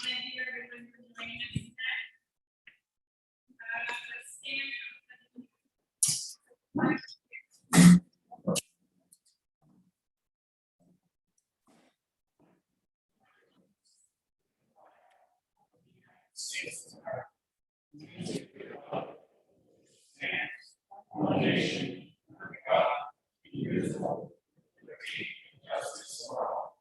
Thank you everyone for joining us today. One nation, under God, indivisible, with liberty and justice for all.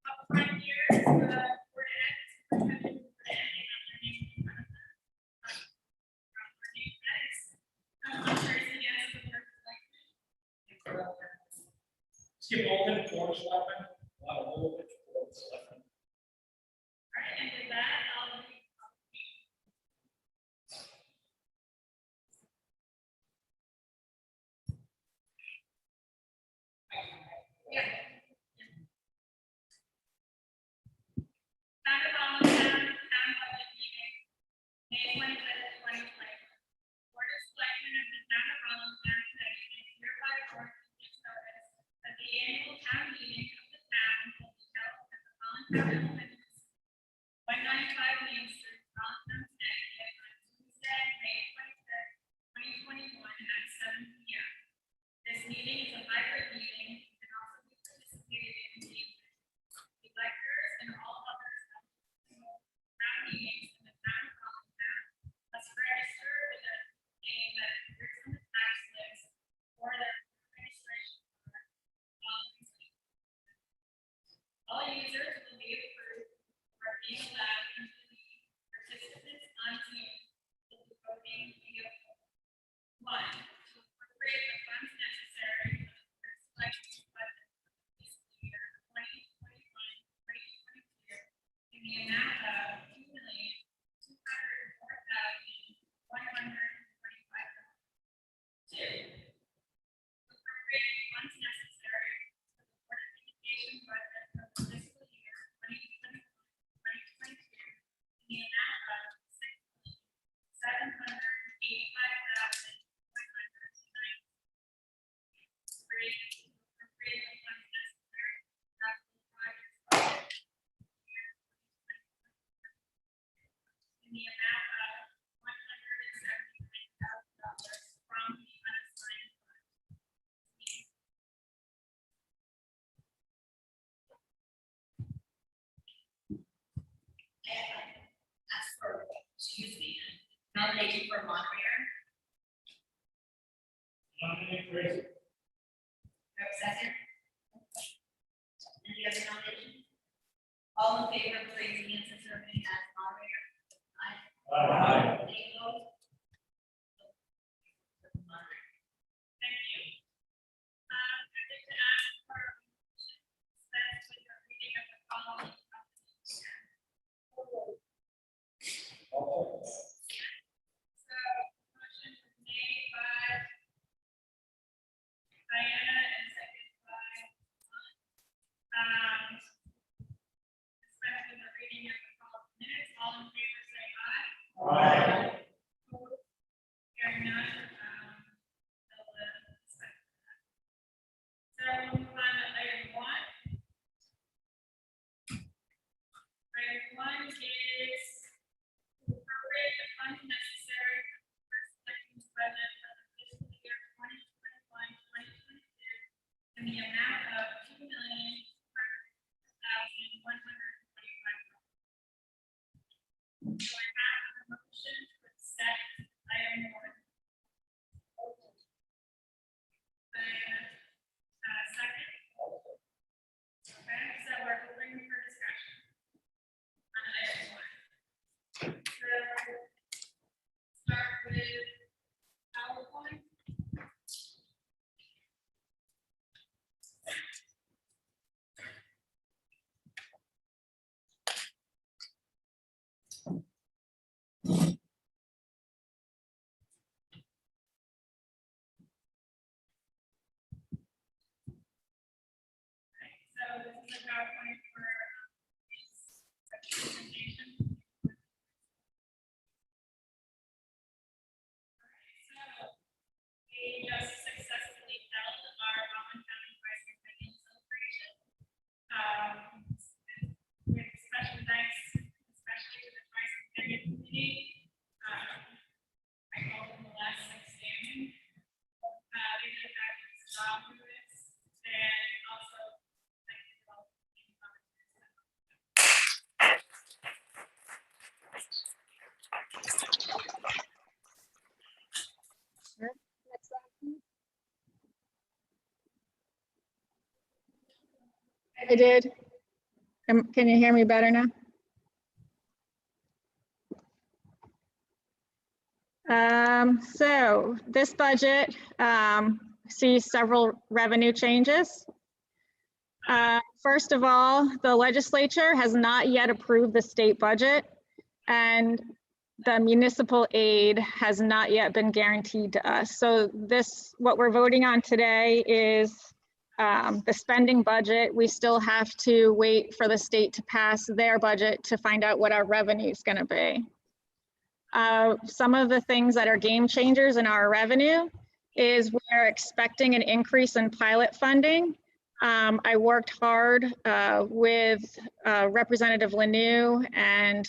Up front here is the board edits. Skip open, floor Selectmen, a lot of open, floor Selectmen. All right, and with that, I'll read. Yeah. Town of Allentown, town budget meeting, May 25th, 2020. Board of Selectmen of the town of Allentown, Connecticut, hereby orders this notice that the annual town meeting of the town will be held at the Allentown Elementary School, 195 Main Street, Allentown, Connecticut, on Tuesday, May 25th, 2021 at 7 p.m. This meeting is a hybrid meeting and can also be participated in the evening. Electors and all others town meetings in the town of Allentown must register with a name that appears on the tax list or their registration card. All users will be approved or being allowed into the participants on Zoom will be voting via poll. 1. To appropriate the funds necessary for the first election budget for the fiscal year 2021-2022 in the amount of $2,204,145. 2. Appropriate funds necessary for the Board of Education budget for the fiscal year 2021-2022 in the amount of $6,785,190. 3. Appropriate the funds necessary for the capital projects budget in the amount of $179,000 from the unassigned fund. Ask for, nomination for moderator. Nominate Gracie. Have a second? Any other nominations? All in favor of raising hands and serving as moderator? Aye. Aye. Any opposed? Moderator. Thank you. I'd like to ask for a motion to dispense with the reading of the following proposition. So, motion was made by Diana and seconded by dispense with the reading of the following minutes. All in favor say aye. Aye. Opposed? Hearing none, they'll dispense with that. So we'll move on to item 1. Item 1 is to appropriate the funds necessary for the first elections budget for the fiscal year 2021-2022 in the amount of $2,200,125. Do I have a motion to accept item 1? the PowerPoint for his presentation. So we just successfully held our Common Prize Recognition celebration. With special thanks, especially to the Prize Recognition Committee. I called them the last 6 standing. They did a fabulous job with this, and also thank you all for being part of this. Next slide, please. I did. Can you hear me better now? So this budget sees several revenue changes. First of all, the legislature has not yet approved the state budget, and the municipal aid has not yet been guaranteed to us. So what we're voting on today is the spending budget. We still have to wait for the state to pass their budget to find out what our revenue is going to be. Some of the things that are game changers in our revenue is we're expecting an increase in pilot funding. I worked hard with Representative Lanu and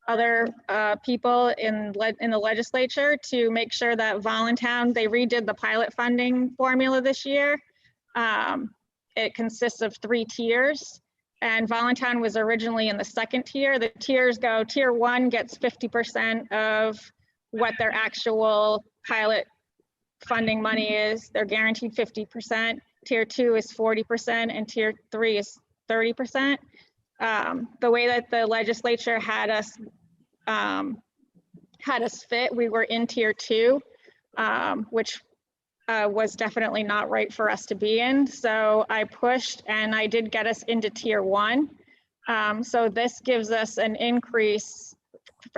other people in the legislature to make sure that Voluntown, they redid the pilot funding formula this year. It consists of 3 tiers, and Voluntown was originally in the 2nd tier. The tiers go, tier 1 gets 50% of what their actual pilot funding money is. They're guaranteed 50%. Tier 2 is 40%, and tier 3 is 30%. The way that the legislature had us fit, we were in tier 2, which was definitely not right for us to be in. So I pushed and I did get us into tier 1. So this gives us an increase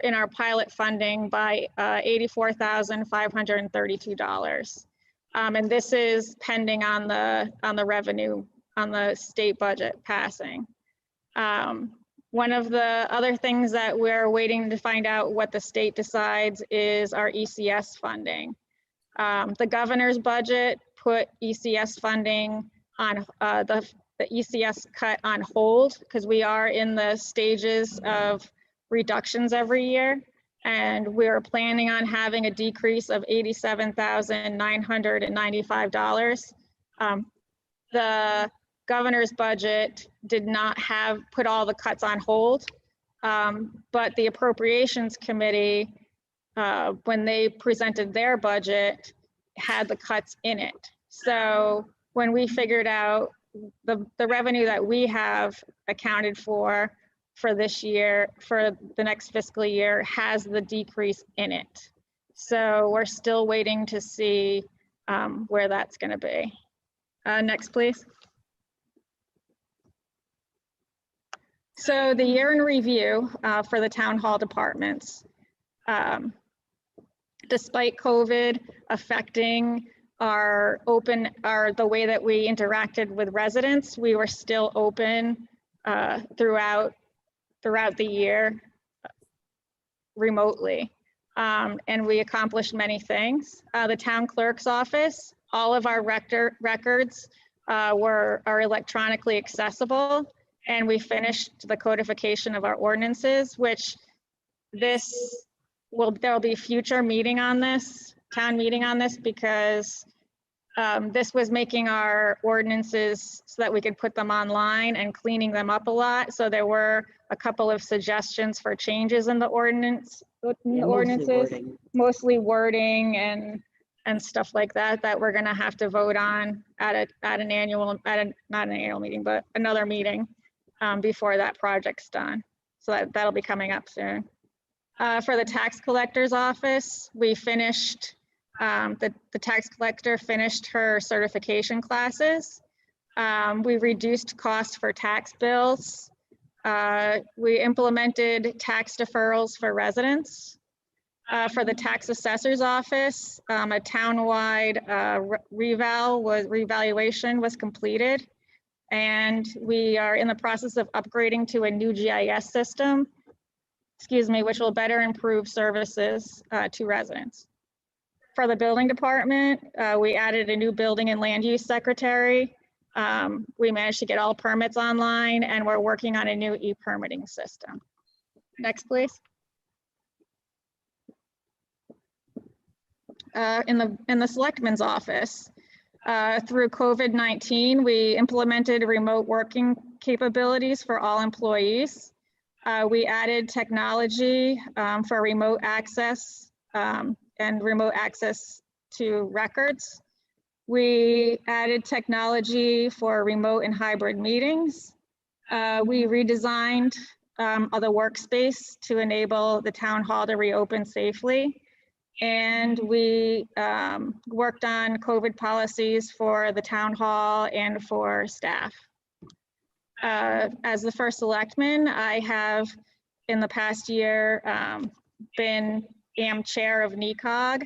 in our pilot funding by $84,532. And this is pending on the revenue, on the state budget passing. One of the other things that we're waiting to find out what the state decides is our ECS funding. The governor's budget put ECS funding on the ECS cut on hold because we are in the stages of reductions every year. And we're planning on having a decrease of $87,995. The governor's budget did not put all the cuts on hold, but the appropriations committee, when they presented their budget, had the cuts in it. So when we figured out the revenue that we have accounted for this year, for the next fiscal year, has the decrease in it. So we're still waiting to see where that's going to be. Next, please. So the year in review for the town hall departments. Despite COVID affecting the way that we interacted with residents, we were still open throughout the year remotely. And we accomplished many things. The town clerk's office, all of our records are electronically accessible, and we finished the codification of our ordinances, which there'll be future town meeting on this, because this was making our ordinances so that we could put them online and cleaning them up a lot. So there were a couple of suggestions for changes in the ordinances, mostly wording and stuff like that we're going to have to vote on at not an annual meeting, but another meeting before that project's done. So that'll be coming up soon. For the tax collector's office, we finished, the tax collector finished her certification classes. We reduced costs for tax bills. We implemented tax deferrals for residents. For the tax assessor's office, a townwide revaluation was completed. And we are in the process of upgrading to a new GIS system, which will better improve services to residents. For the building department, we added a new building and land use secretary. We managed to get all permits online, and we're working on a new e-permitting system. Next, please. In the Selectmen's Office, through COVID-19, we implemented remote working capabilities for all employees. We added technology for remote access and remote access to records. We added technology for remote and hybrid meetings. We redesigned the workspace to enable the town hall to reopen safely. And we worked on COVID policies for the town hall and for staff. As the first selectman, I have in the past year am chair of NECOG.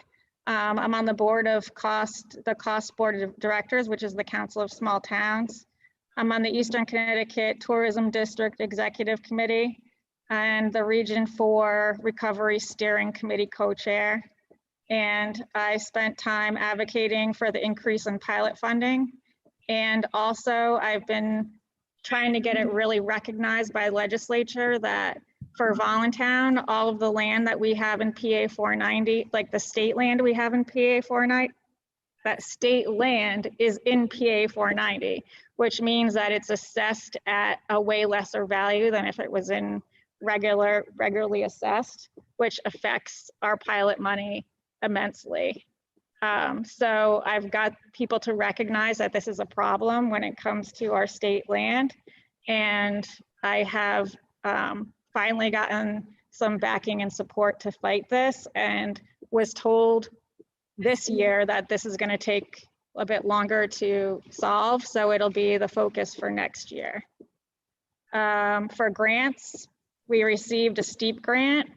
I'm on the board of the Cost Board of Directors, which is the Council of Small Towns. I'm on the Eastern Connecticut Tourism District Executive Committee and the Region 4 Recovery Steering Committee co-chair. And I spent time advocating for the increase in pilot funding. And also I've been trying to get it really recognized by legislature that for Voluntown, all of the land that we have in PA 490, like the state land we have in PA 490, that state land is in PA 490, which means that it's assessed at a way lesser value than if it was in regularly assessed, which affects our pilot money immensely. So I've got people to recognize that this is a problem when it comes to our state land. And I have finally gotten some backing and support to fight this, and was told this year that this is going to take a bit longer to solve. So it'll be the focus for next year. For grants, we received a STEEP grant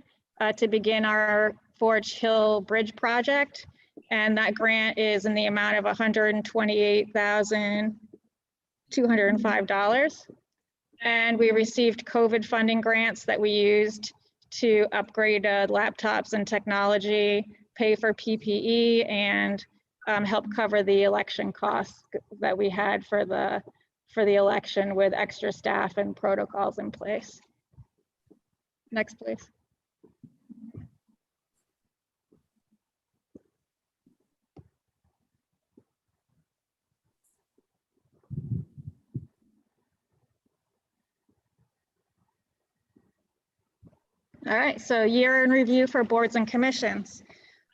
to begin our Forge Hill Bridge project. And that grant is in the amount of $128,205. And we received COVID funding grants that we used to upgrade laptops and technology, pay for PPE, and help cover the election costs that we had for the election with extra staff and protocols in place. Next, please. All right, so year in review for boards and commissions.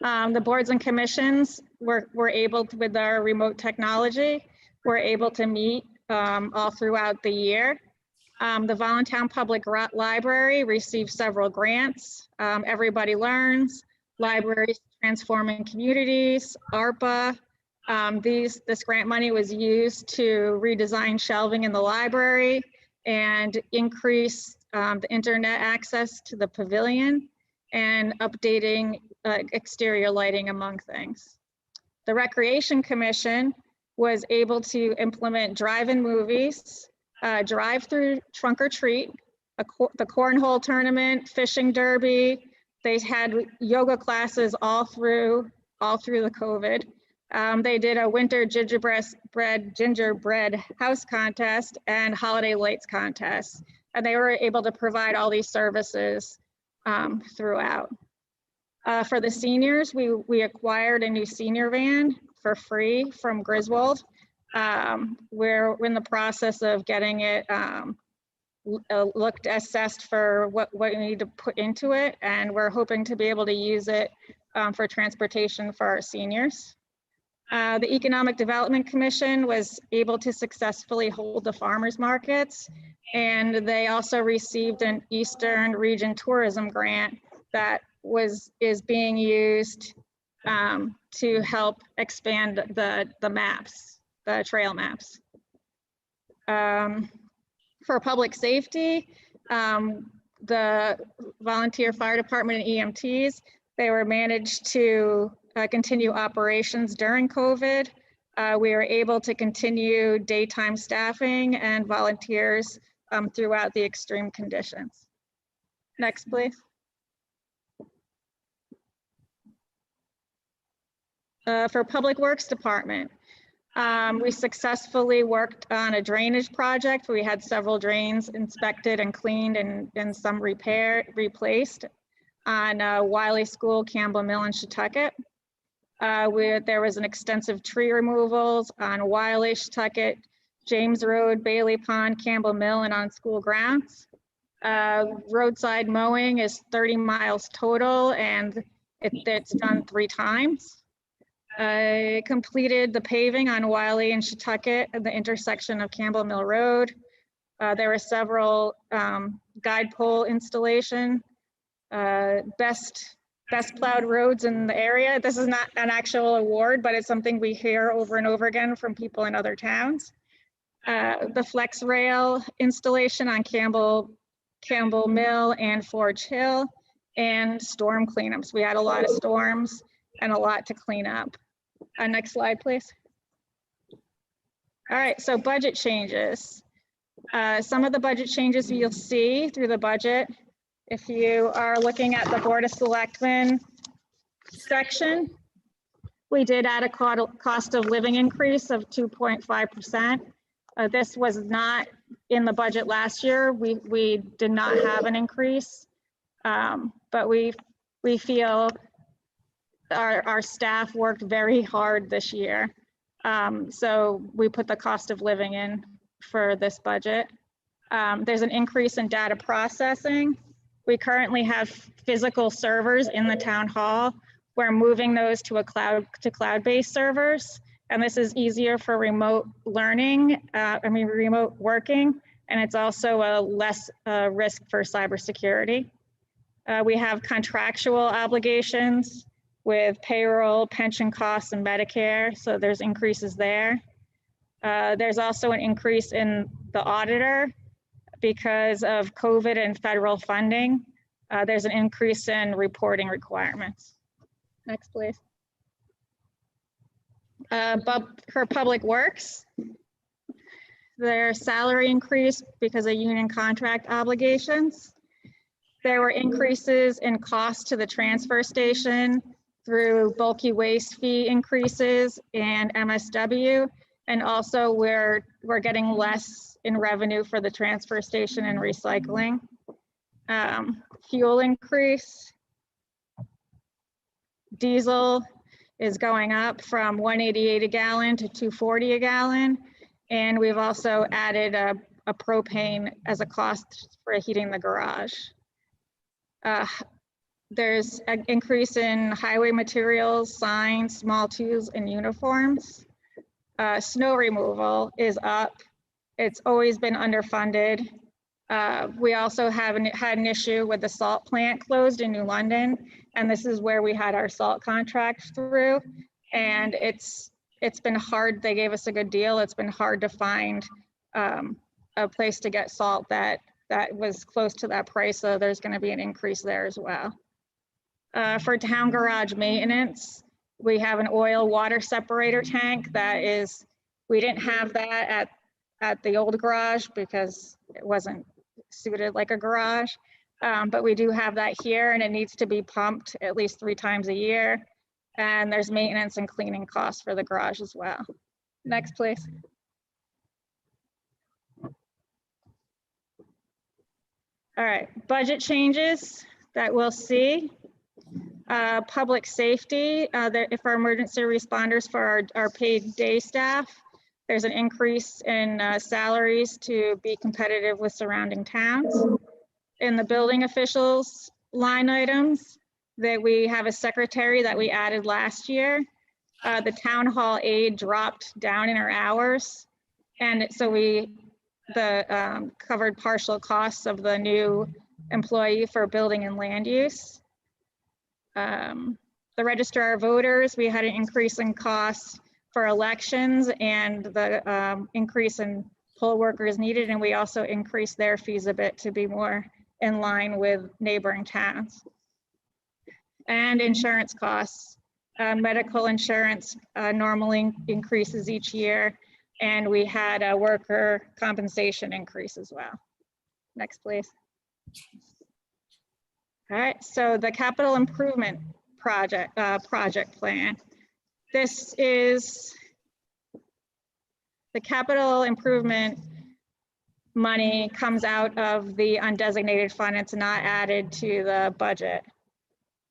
The boards and commissions were able to, with our remote technology, we're able to meet all throughout the year. The Voluntown Public Library received several grants. Everybody Learns, Libraries Transforming Communities, ARPA. This grant money was used to redesign shelving in the library and increase the internet access to the pavilion and updating exterior lighting, among things. The Recreation Commission was able to implement drive-in movies, drive-through trunk or treat, the cornhole tournament, fishing derby. They had yoga classes all through the COVID. They did a winter gingerbread house contest and holiday lights contest. And they were able to provide all these services throughout. For the seniors, we acquired a new senior van for free from Griswold. We're in the process of getting it assessed for what we need to put into it. And we're hoping to be able to use it for transportation for our seniors. The Economic Development Commission was able to successfully hold the farmers markets, and they also received an Eastern Region Tourism Grant that is being used to help expand the maps, the trail maps. For public safety, the volunteer fire department and EMTs, they were managed to continue operations during COVID. We were able to continue daytime staffing and volunteers throughout the extreme conditions. Next, please. For Public Works Department, we successfully worked on a drainage project. We had several drains inspected and cleaned and some replaced on Wiley School, Campbell Mill, and Shetucket. There was an extensive tree removals on Wiley, Shetucket, James Road, Bailey Pond, Campbell Mill, and on school grounds. Roadside mowing is 30 miles total, and it's done 3 times. I completed the paving on Wiley and Shetucket at the intersection of Campbell Mill Road. There were several guide pole installation, best plowed roads in the area. This is not an actual award, but it's something we hear over and over again from people in other towns. The flex rail installation on Campbell Mill and Forge Hill, and storm cleanups. We had a lot of storms and a lot to clean up. Next slide, please. All right, so budget changes. Some of the budget changes you'll see through the budget. If you are looking at the Board of Selectmen section, we did add a cost of living increase of 2.5%. This was not in the budget last year. We did not have an increase, but we feel our staff worked very hard this year. So we put the cost of living in for this budget. There's an increase in data processing. We currently have physical servers in the town hall. We're moving those to cloud-based servers. And this is easier for remote learning, remote working, and it's also a less risk for cybersecurity. We have contractual obligations with payroll, pension costs, and Medicare, so there's increases there. There's also an increase in the auditor because of COVID and federal funding. There's an increase in reporting requirements. Next, please. For Public Works, their salary increased because of union contract obligations. There were increases in costs to the transfer station through bulky waste fee increases and MSW, and also we're getting less in revenue for the transfer station and recycling. Fuel increase. Diesel is going up from 188 a gallon to 240 a gallon. And we've also added a propane as a cost for heating the garage. There's an increase in highway materials, signs, small tools, and uniforms. Snow removal is up. It's always been underfunded. We also had an issue with the salt plant closed in New London, and this is where we had our salt contract through. And it's been hard. They gave us a good deal. It's been hard to find a place to get salt that was close to that price. So there's going to be an increase there as well. For town garage maintenance, we have an oil water separator tank we didn't have that at the old garage because it wasn't suited like a garage. But we do have that here, and it needs to be pumped at least 3 times a year. And there's maintenance and cleaning costs for the garage as well. Next, please. All right, budget changes that we'll see. Public safety, if our emergency responders for our paid day staff, there's an increase in salaries to be competitive with surrounding towns. In the building officials line items, that we have a secretary that we added last year. The town hall aide dropped down in her hours. And so covered partial costs of the new employee for building and land use. The registrar of voters, we had an increase in costs for elections and the increase in poll workers needed. And we also increased their fees a bit to be more in line with neighboring towns. And insurance costs. medical insurance normally increases each year, and we had a worker compensation increase as well. Next, please. All right, so the capital improvement project plan. This is the capital improvement money comes out of the undesignated fund. It's not added to the budget.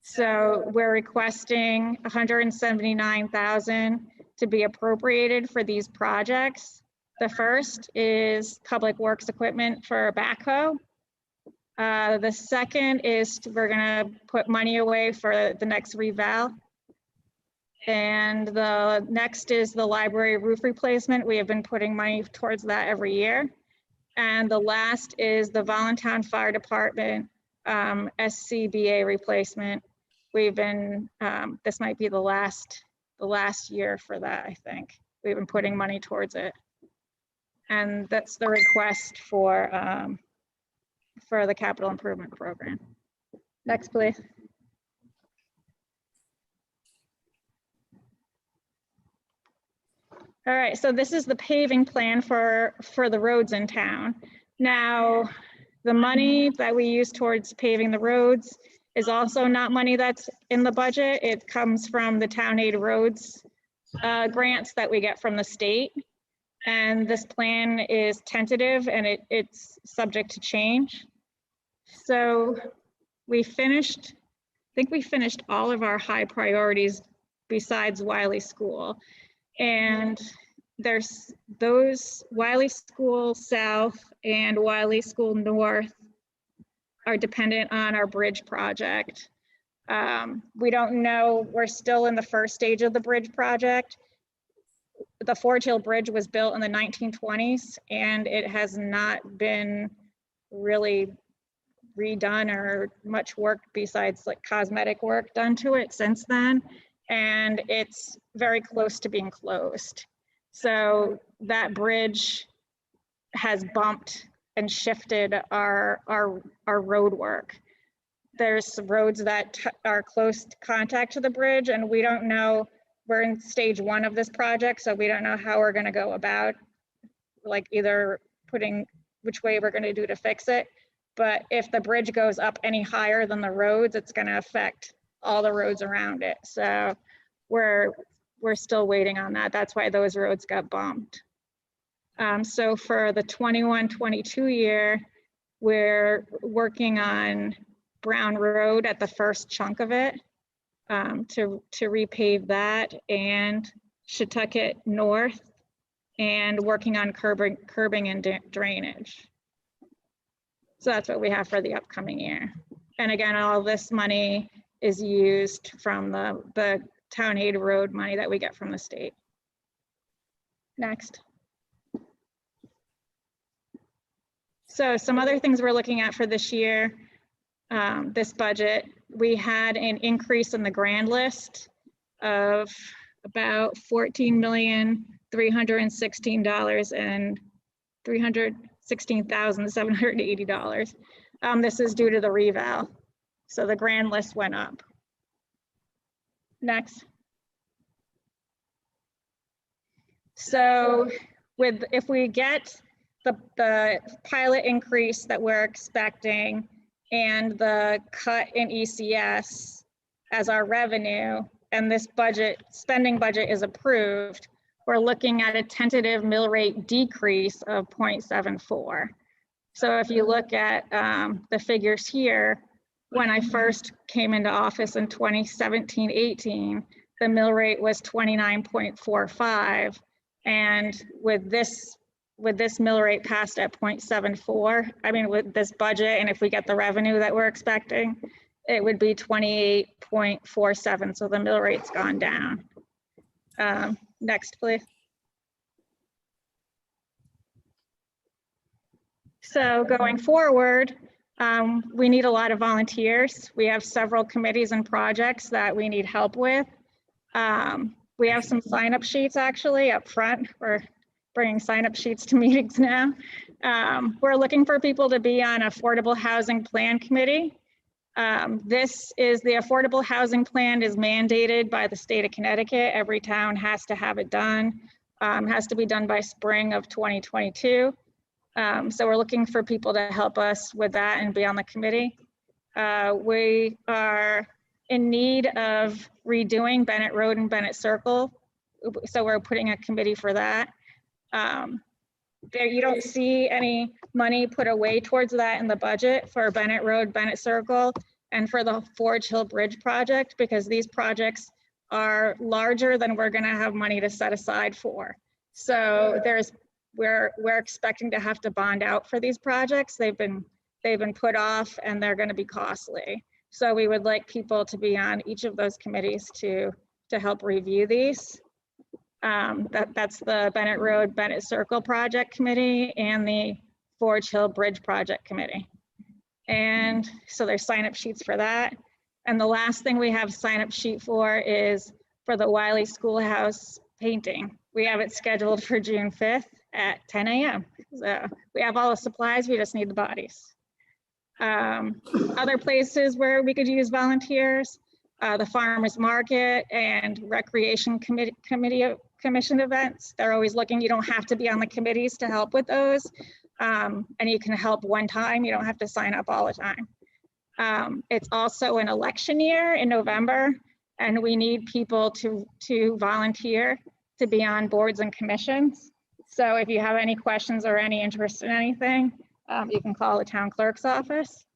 So we're requesting 179,000 to be appropriated for these projects. The first is public works equipment for a backhoe. The second is we're gonna put money away for the next reval. And the next is the library roof replacement. We have been putting money towards that every year. And the last is the Voluntown Fire Department SCBA replacement. We've been, this might be the last year for that, I think. We've been putting money towards it. And that's the request for the capital improvement program. Next, please. All right, so this is the paving plan for the roads in town. Now, the money that we use towards paving the roads is also not money that's in the budget. It comes from the town aid roads grants that we get from the state. And this plan is tentative and it's subject to change. So I think we finished all of our high priorities besides Wiley School. And there's those Wiley School South and Wiley School North are dependent on our bridge project. We don't know, we're still in the first stage of the bridge project. The Forge Hill Bridge was built in the 1920s and it has not been really redone or much work besides like cosmetic work done to it since then. And it's very close to being closed. So that bridge has bumped and shifted our road work. There's some roads that are close to contact to the bridge and we don't know, we're in stage 1 of this project, so we don't know how we're gonna go about like either putting which way we're gonna do to fix it. But if the bridge goes up any higher than the roads, it's gonna affect all the roads around it. So we're still waiting on that. That's why those roads got bumped. So for the 21-22 year, we're working on Brown Road at the first chunk of it to repave that, and Shetucket North, and working on curbing and drainage. So that's what we have for the upcoming year. And again, all this money is used from the town aid road money that we get from the state. Next. So some other things we're looking at for this year, this budget, we had an increase in the grand list of about $14,316,780. This is due to the reval. So the grand list went up. Next. So if we get the pilot increase that we're expecting and the cut in ECS as our revenue, and this spending budget is approved, we're looking at a tentative mill rate decrease of 0.74. So if you look at the figures here, when I first came into office in 2017-18, the mill rate was 29.45. And with this mill rate passed at 0.74, I mean, with this budget, and if we get the revenue that we're expecting, it would be 28.47. So the mill rate's gone down. Next, please. So going forward, we need a lot of volunteers. We have several committees and projects that we need help with. We have some sign-up sheets actually up front. We're bringing sign-up sheets to meetings now. We're looking for people to be on Affordable Housing Plan Committee. This is the affordable housing plan is mandated by the state of Connecticut. Every town has to have it done. Has to be done by spring of 2022. So we're looking for people to help us with that and be on the committee. We are in need of redoing Bennett Road and Bennett Circle. So we're putting a committee for that. There, you don't see any money put away towards that in the budget for Bennett Road, Bennett Circle, and for the Forge Hill Bridge project, because these projects are larger than we're gonna have money to set aside for. So we're expecting to have to bond out for these projects. They've been put off and they're gonna be costly. So we would like people to be on each of those committees to help review these. That's the Bennett Road, Bennett Circle Project Committee and the Forge Hill Bridge Project Committee. And so there's sign-up sheets for that. And the last thing we have sign-up sheet for is for the Wiley Schoolhouse painting. We have it scheduled for June 5th at 10 a.m. So we have all the supplies, we just need the bodies. Other places where we could use volunteers, the farmers market and recreation commission events. They're always looking, you don't have to be on the committees to help with those. And you can help one time, you don't have to sign up all the time. It's also an election year in November, and we need people to volunteer to be on boards and commissions. So if you have any questions or any interest in anything, you can call the town clerk's office.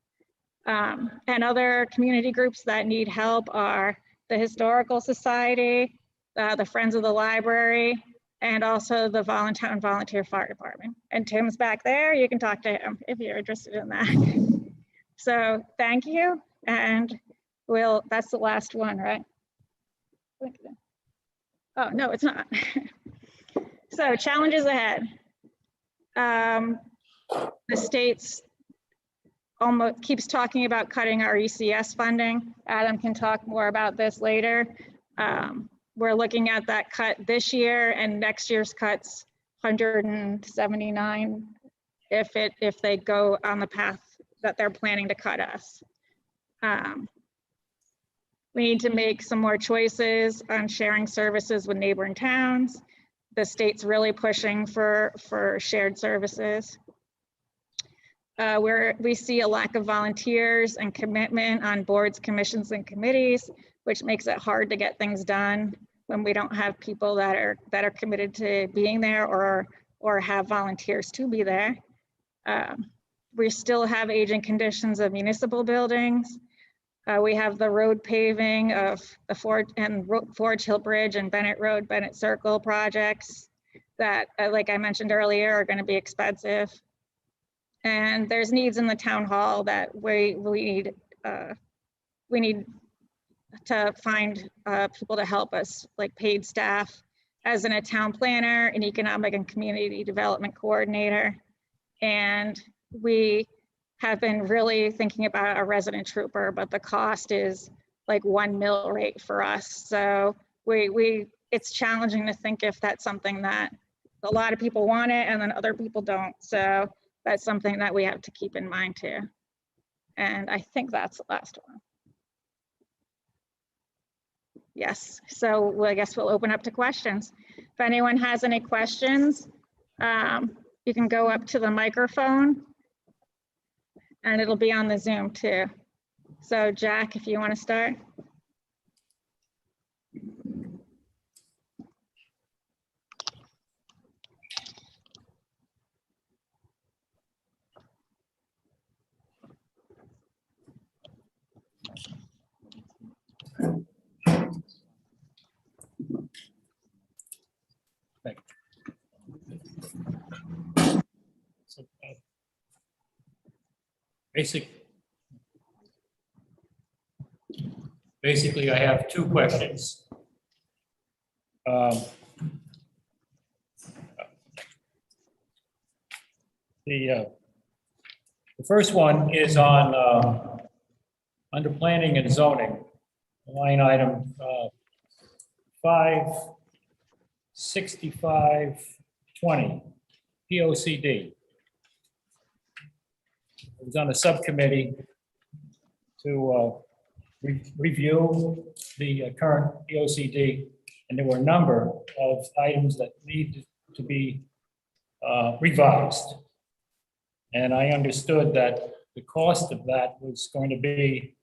And other community groups that need help are the Historical Society, the Friends of the Library, and also the Volunteer Fire Department. And Tim's back there, you can talk to him if you're interested in that. So thank you, and that's the last one, right? Oh, no, it's not. So challenges ahead. The state's almost keeps talking about cutting our ECS funding. Adam can talk more about this later. We're looking at that cut this year, and next year's cuts 179 if they go on the path that they're planning to cut us. We need to make some more choices on sharing services with neighboring towns. The state's really pushing for shared services. We see a lack of volunteers and commitment on boards, commissions, and committees, which makes it hard to get things done when we don't have people that are committed to being there or have volunteers to be there. We still have aging conditions of municipal buildings. We have the road paving of the Forge Hill Bridge and Bennett Road, Bennett Circle projects that, like I mentioned earlier, are going to be expensive. And there's needs in the town hall that we need to find people to help us, like paid staff, as in a town planner, an economic and community development coordinator. And we have been really thinking about a resident trooper, but the cost is like 1 mil rate for us. So it's challenging to think if that's something that a lot of people want it and then other people don't. So that's something that we have to keep in mind too. And I think that's the last one. Yes, so I guess we'll open up to questions. If anyone has any questions, you can go up to the microphone and it'll be on the Zoom too. So Jack, if you want to start. So, basically, I have two questions. The first one is on under planning and zoning, line item 56520, POCD. It was on a subcommittee to review the current EOCD, and there were a number of items that need to be revised. And I understood that the cost of that was going to be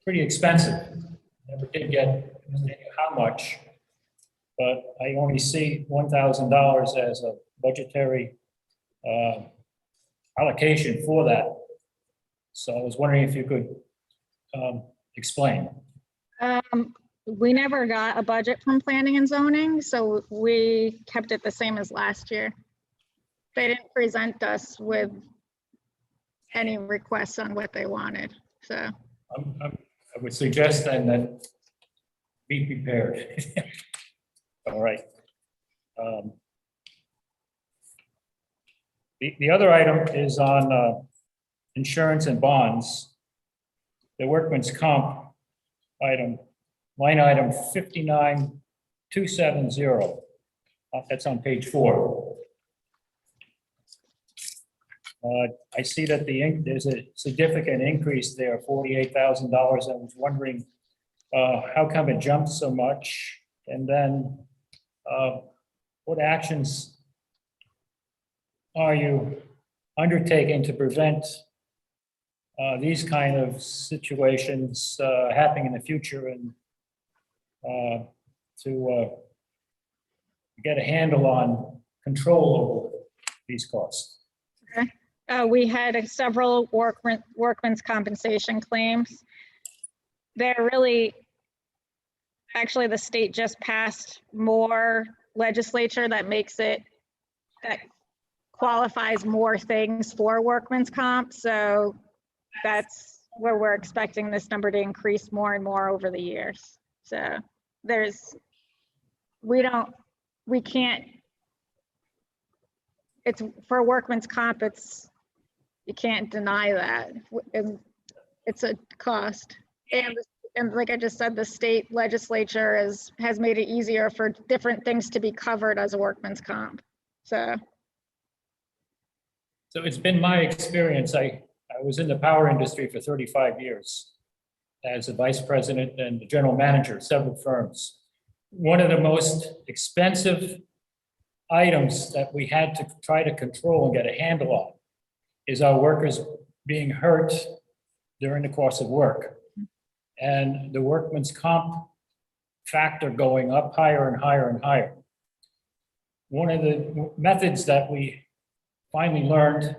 pretty expensive. Never did get how much, but I only see $1,000 as a budgetary allocation for that. So I was wondering if you could explain. We never got a budget from planning and zoning, so we kept it the same as last year. They didn't present us with any requests on what they wanted, so. I would suggest then that be prepared. All right. The other item is on insurance and bonds. The workman's comp item, line item 59270. That's on page 4. I see that there's a significant increase there, $48,000. I was wondering how come it jumped so much? And then what actions are you undertaking to prevent these kind of situations happening in the future, and to get a handle on control over these costs? Okay. We had several workman's compensation claims. They're really, actually, the state just passed more legislature that makes it, that qualifies more things for workman's comp. So that's where we're expecting this number to increase more and more over the years. So we can't, it's for workman's comp, you can't deny that. It's a cost. And like I just said, the state legislature has made it easier for different things to be covered as a workman's comp. So it's been my experience. I was in the power industry for 35 years as a vice president and the general manager of several firms. One of the most expensive items that we had to try to control and get a handle on is our workers being hurt during the course of work. And the workman's comp factor going up higher and higher and higher. One of the methods that we finally learned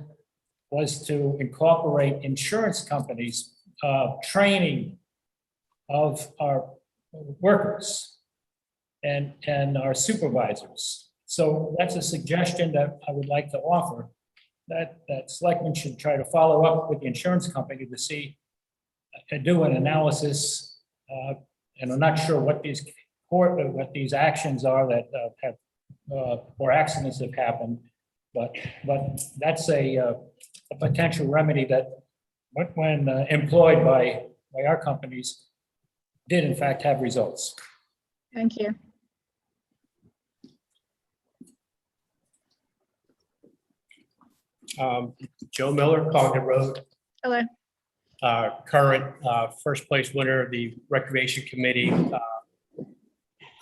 was to incorporate insurance companies' training of our workers and our supervisors. So that's a suggestion that I would like to offer, that selectmen should try to follow up with the insurance company to see, to do an analysis. And I'm not sure what these actions are that have or accidents have happened, but that's a potential remedy that when employed by our companies did in fact have results. thank you. Joe Miller, Concord Road, Hello. current first place winner of the Recreation Committee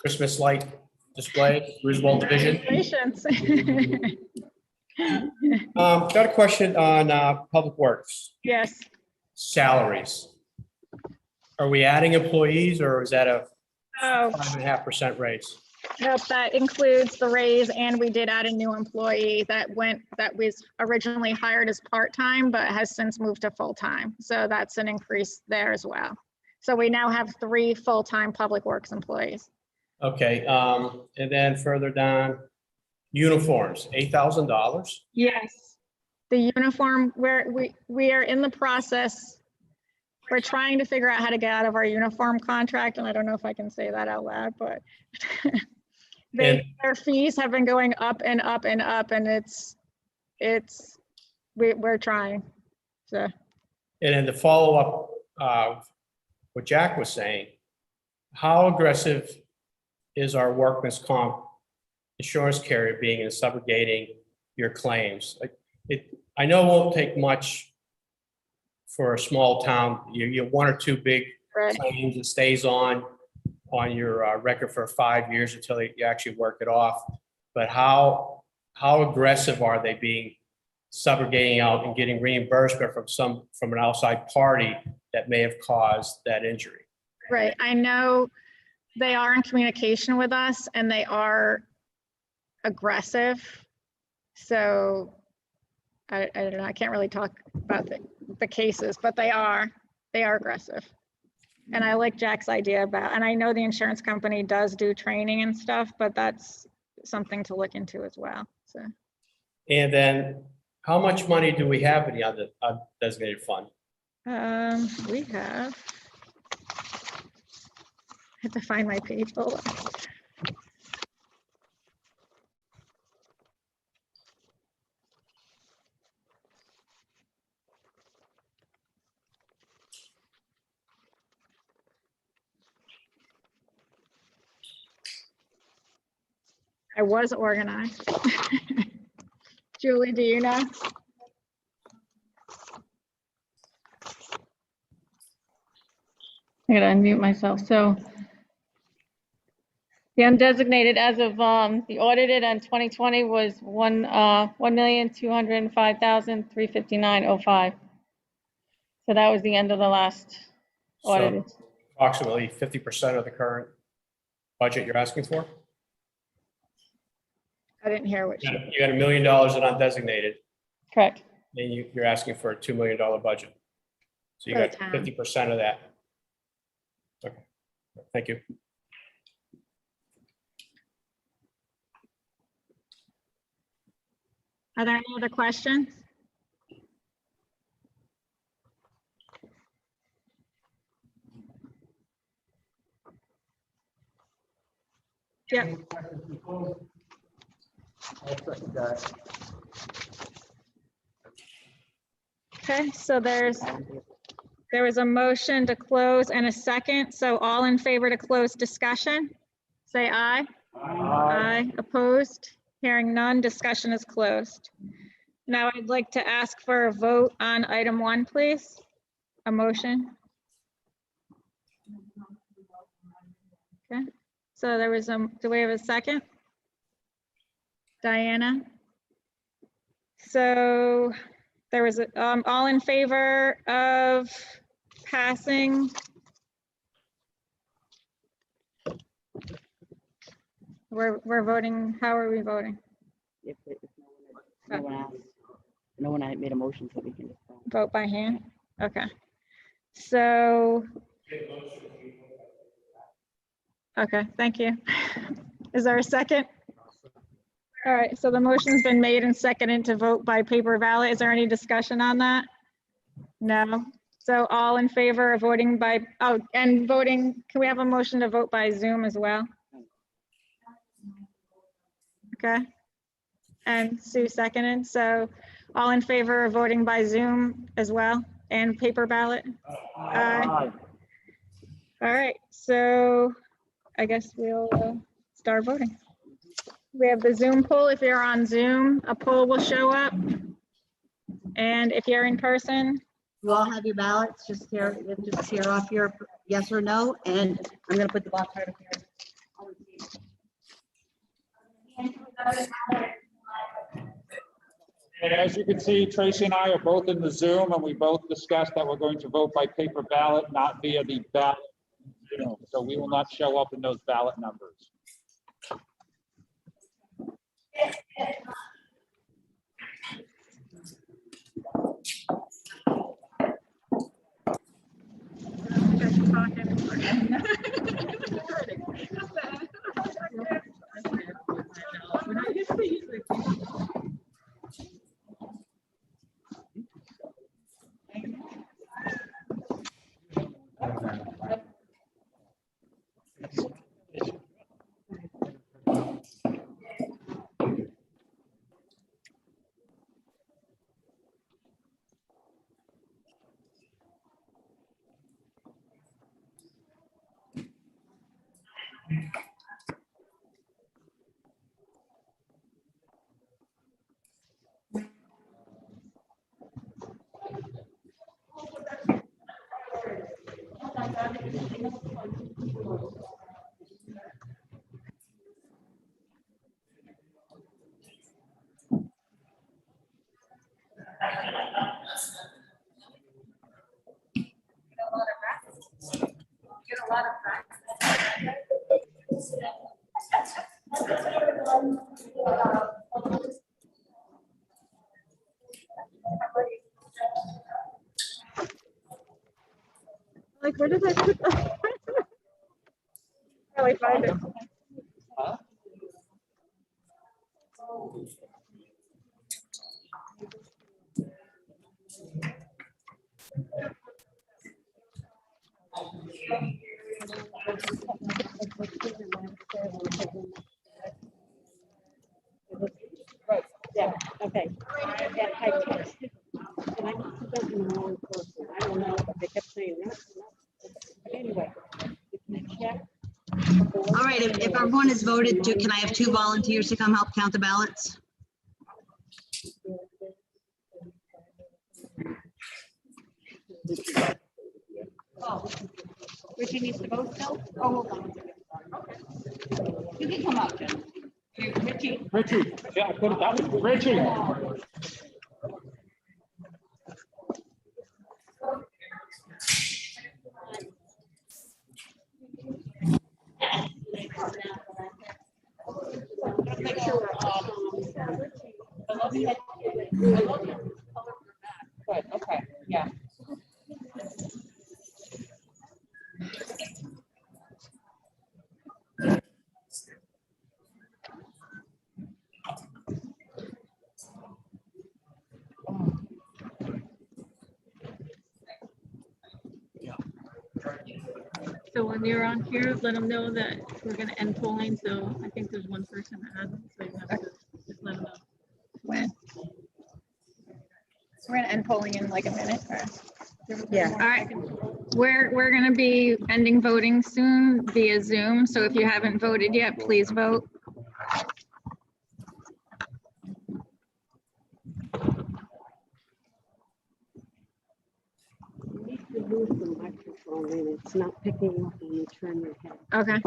Christmas light display, Roosevelt Division. Congratulations. Got a question on Public Works Yes. salaries. Are we adding employees, or is that a Oh, 5.5% raise? nope, that includes the raise, and we did add a new employee that was originally hired as part-time, but has since moved to full-time. So that's an increase there as well. So we now have 3 full-time Public Works employees. Okay, and then further down, uniforms, $8,000. Yes. The uniform, we are in the process. We're trying to figure out how to get out of our uniform contract, and I don't know if I can say that out loud, but their fees have been going up and up and up, and we're trying, so. And then the follow-up, what Jack was saying, how aggressive is our workman's comp insurance carrier being in subrogating your claims? Like I know it won't take much for a small town, you have one or two big Right. claims, it stays on your record for 5 years until you actually work it off. But how aggressive are they being subrogating out and getting reimbursement from an outside party that may have caused that injury? Right. I know they are in communication with us and they are aggressive. So I don't know, I can't really talk about the cases, but they are aggressive. And I like Jack's idea about, and I know the insurance company does do training and stuff, but that's something to look into as well, so. And then how much money do we have in the undesignated fund? We have. I have to find my page, hold on. I was organized. Julie, do you know? I gotta unmute myself. So the undesignated as of the audited on 2020 was 1,205,359.05. So that was the end of the last audited. So approximately 50% of the current budget you're asking for? I didn't hear what You she, got $1 million in undesignated, Correct. and you're asking for a $2 million budget. So you For the got town. 50% of that. Okay, thank you. are there any other questions? Yeah. Okay, so there was a motion to close and a second, so all in favor to close discussion, say aye. Aye. Opposed? Hearing none, discussion is closed. Now I'd like to ask for a vote on item 1, please. A motion. Okay, so there was do we have a second? Diana? So there was, all in favor of passing? We're voting, how are we voting? If no one asked, no one had made a motion, so we can just. Vote by hand? Okay. So. Okay, thank you. Is there a second? All right, so the motion's been made and seconded to vote by paper ballot. Is there any discussion on that? No. So all in favor of voting by, oh, and voting, can we have a motion to vote by Zoom as well? Okay. And Sue seconded, so all in favor of voting by Zoom as well and paper ballot? Aye. All right, so I guess we'll start voting. We have the Zoom poll. If you're on Zoom, a poll will show up. And if you're in person, You all have your ballots, just tear off your yes or no, and I'm gonna put the box right up here. And as you can see, Tracy and I are both in the Zoom, and we both discussed that we're going to vote by paper ballot, not via the ballot. So we will not show up in those ballot numbers. Get a lot of practice. Like, where did I put that? Really find it. Right, yeah, okay. Yeah, I texted, and I must have done it in the wrong person. I don't know, but they kept saying that. But anyway, if you check. All right, if everyone has voted, can I have 2 volunteers to come help count the ballots? Oh, Richie needs to vote still? Oh, hold on. You can come up, Jim. Richie. Richie, yeah, I put it that way. Richie. Make sure we're good, okay, yeah. So when you're on here, let them know that we're gonna end polling, so I think there's one person that hasn't, so you have to just let them know. When? We're gonna end polling in like a minute or? Yeah. All right, we're gonna be ending voting soon via Zoom, so if you haven't voted yet, please vote. You need to move the microphone and it's not picking up when you turn your head. Okay.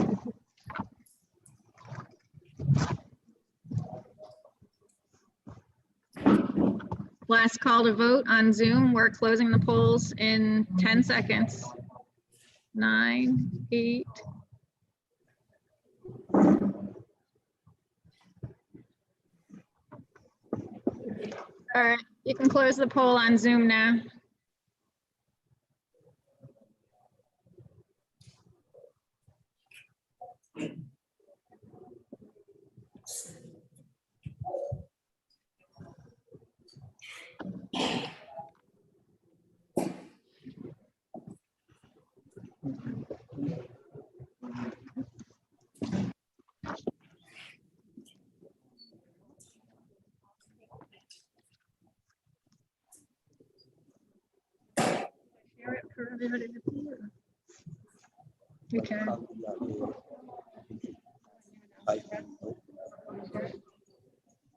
Last call to vote on Zoom. We're closing the polls in 10 seconds. 9, 8. All right, you can close the poll on Zoom now. Share it for everybody to see. You can.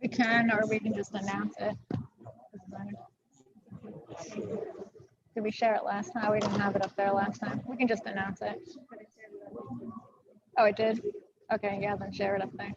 We can, or we can just announce it. Doesn't matter. Did we share it last time? We didn't have it up there last time. We can just announce it. Oh, it did? Okay, yeah, then share it up there.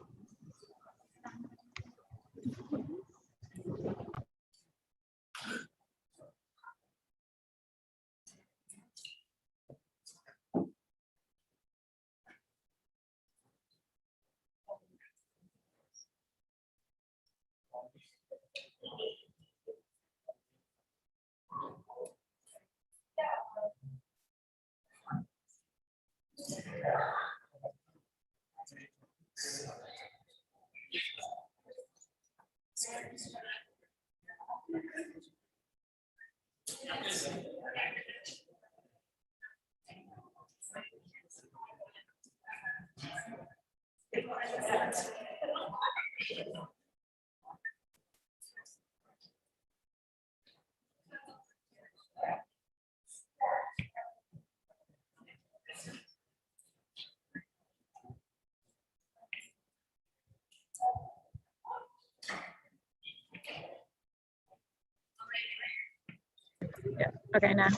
Okay, now.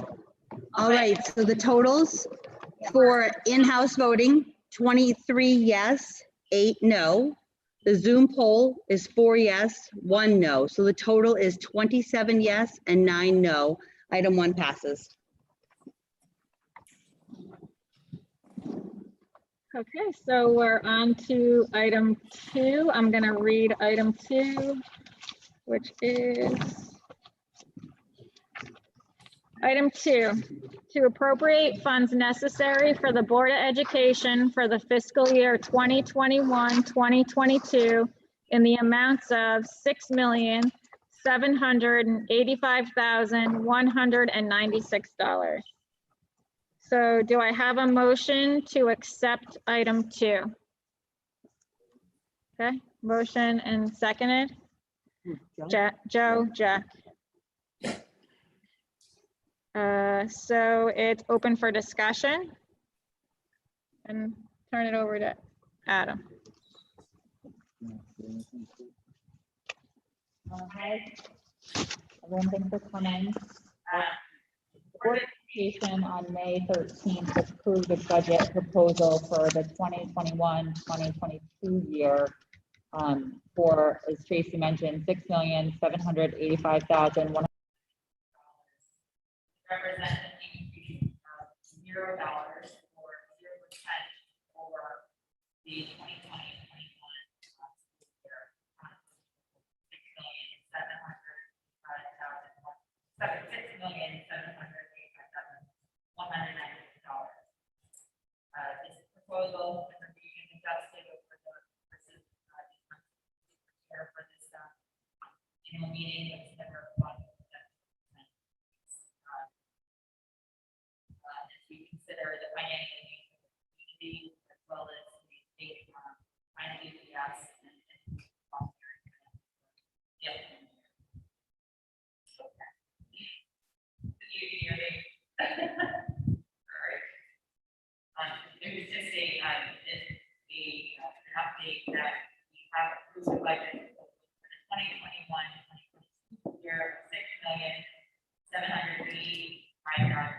All right, so the totals For in-house voting, 23 yes, 8 no. The Zoom poll is 4 yes, 1 no. So the total is 27 yes and 9 no. Item 1 passes. Okay, so we're on to item 2. I'm going to read item 2, which is item 2, to appropriate funds necessary for the Board of Education for the fiscal year 2021-2022 in the amounts of $6,785,196. So do I have a motion to accept item 2? Okay, motion and seconded. Jack, Joe, Jack. So it's open for discussion. And turn it over to Adam. Hi, everyone, thanks for coming. The Board of Education on May 13th approved a budget proposal for the 2021-2022 year for, as Tracy mentioned, $6,785,100. Represent an increase of $0 or 0% over the 2020-21 school year. $6,785,196. This proposal is being adjusted over the for this annual meeting, which never was. As we consider the financial needs of the community as well as the state financial yes and yes. You hear me? Sorry. It was just an update that we have approved the budget for the 2021-2022 year, $6,785,000.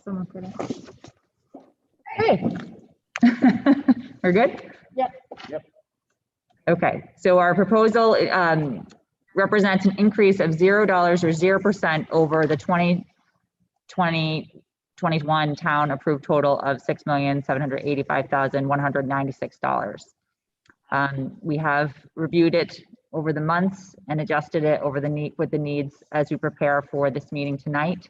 Someone put it. Hey. We're good? Yep. Okay, so our proposal represents an increase of $0 or 0% over the 2020-21 town approved total of $6,785,196. We have reviewed it over the months and adjusted it over with the needs as we prepare for this meeting tonight.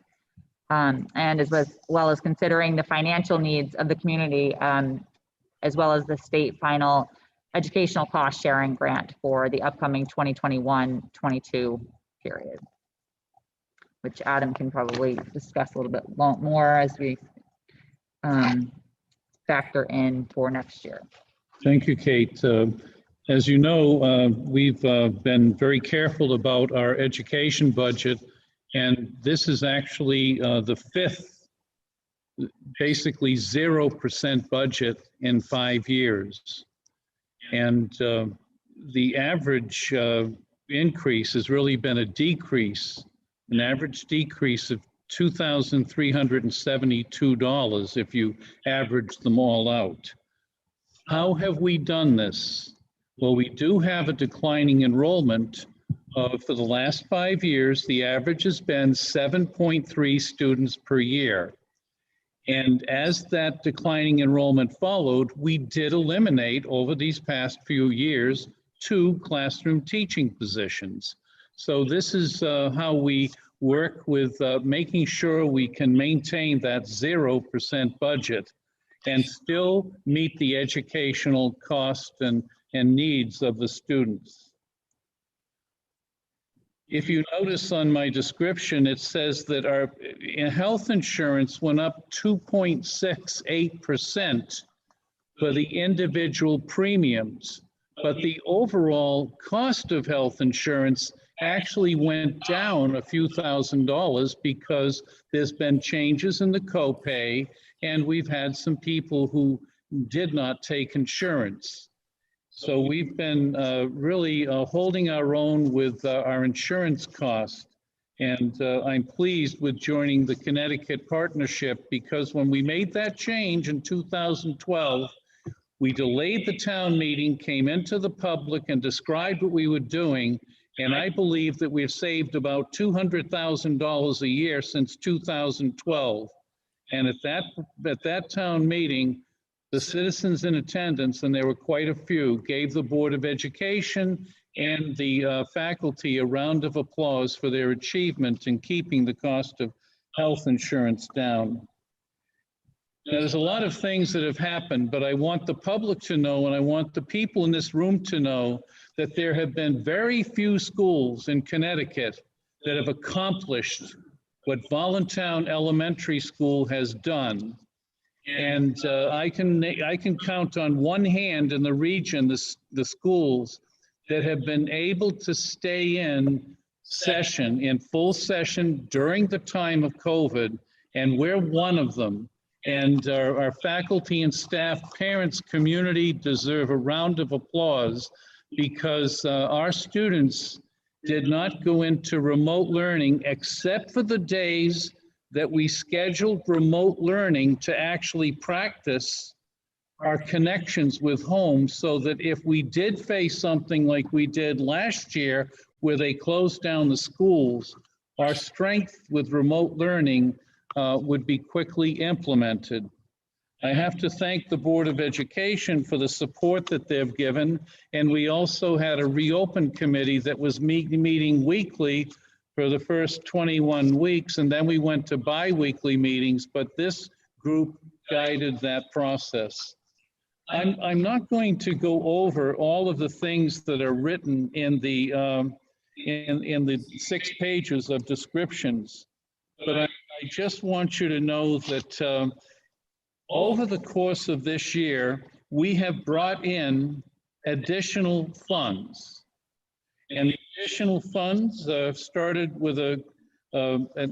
And as well as considering the financial needs of the community, as well as the state final educational cost sharing grant for the upcoming 2021-22 period, which Adam can probably discuss a little bit more as we factor in for next year. Thank you, Kate. As you know, we've been very careful about our education budget, and this is actually the fifth, basically 0% budget in 5 years. And the average increase has really been a decrease, an average decrease of $2,372 if you average them all out. How have we done this? Well, we do have a declining enrollment. For the last 5 years, the average has been 7.3 students per year. And as that declining enrollment followed, we did eliminate over these past few years 2 classroom teaching positions. So this is how we work with making sure we can maintain that 0% budget and still meet the educational cost and needs of the students. If you notice on my description, it says that our health insurance went up 2.68% for the individual premiums, but the overall cost of health insurance actually went down a few $1,000s because there's been changes in the copay, and we've had some people who did not take insurance. So we've been really holding our own with our insurance costs. And I'm pleased with joining the Connecticut partnership, because when we made that change in 2012, we delayed the town meeting, came into the public and described what we were doing. And I believe that we've saved about $200,000 a year since 2012. And at that town meeting, the citizens in attendance, and there were quite a few, gave the Board of Education and the faculty a round of applause for their achievement in keeping the cost of health insurance down. Now, there's a lot of things that have happened, but I want the public to know, and I want the people in this room to know, that there have been very few schools in Connecticut that have accomplished what Voluntown Elementary School has done. And I can count on one hand in the region the schools that have been able to stay in full session during the time of COVID, and we're one of them. And our faculty and staff, parents, community deserve a round of applause, because our students did not go into remote learning except for the days that we scheduled remote learning to actually practice our connections with home, so that if we did face something like we did last year where they closed down the schools, our strength with remote learning would be quickly implemented. I have to thank the Board of Education for the support that they've given. And we also had a reopen committee that was meeting weekly for the first 21 weeks. And then we went to bi-weekly meetings, but this group guided that process. I'm not going to go over all of the things that are written in the 6 pages of descriptions, but I just want you to know that over the course of this year, we have brought in additional funds. And the additional funds started with an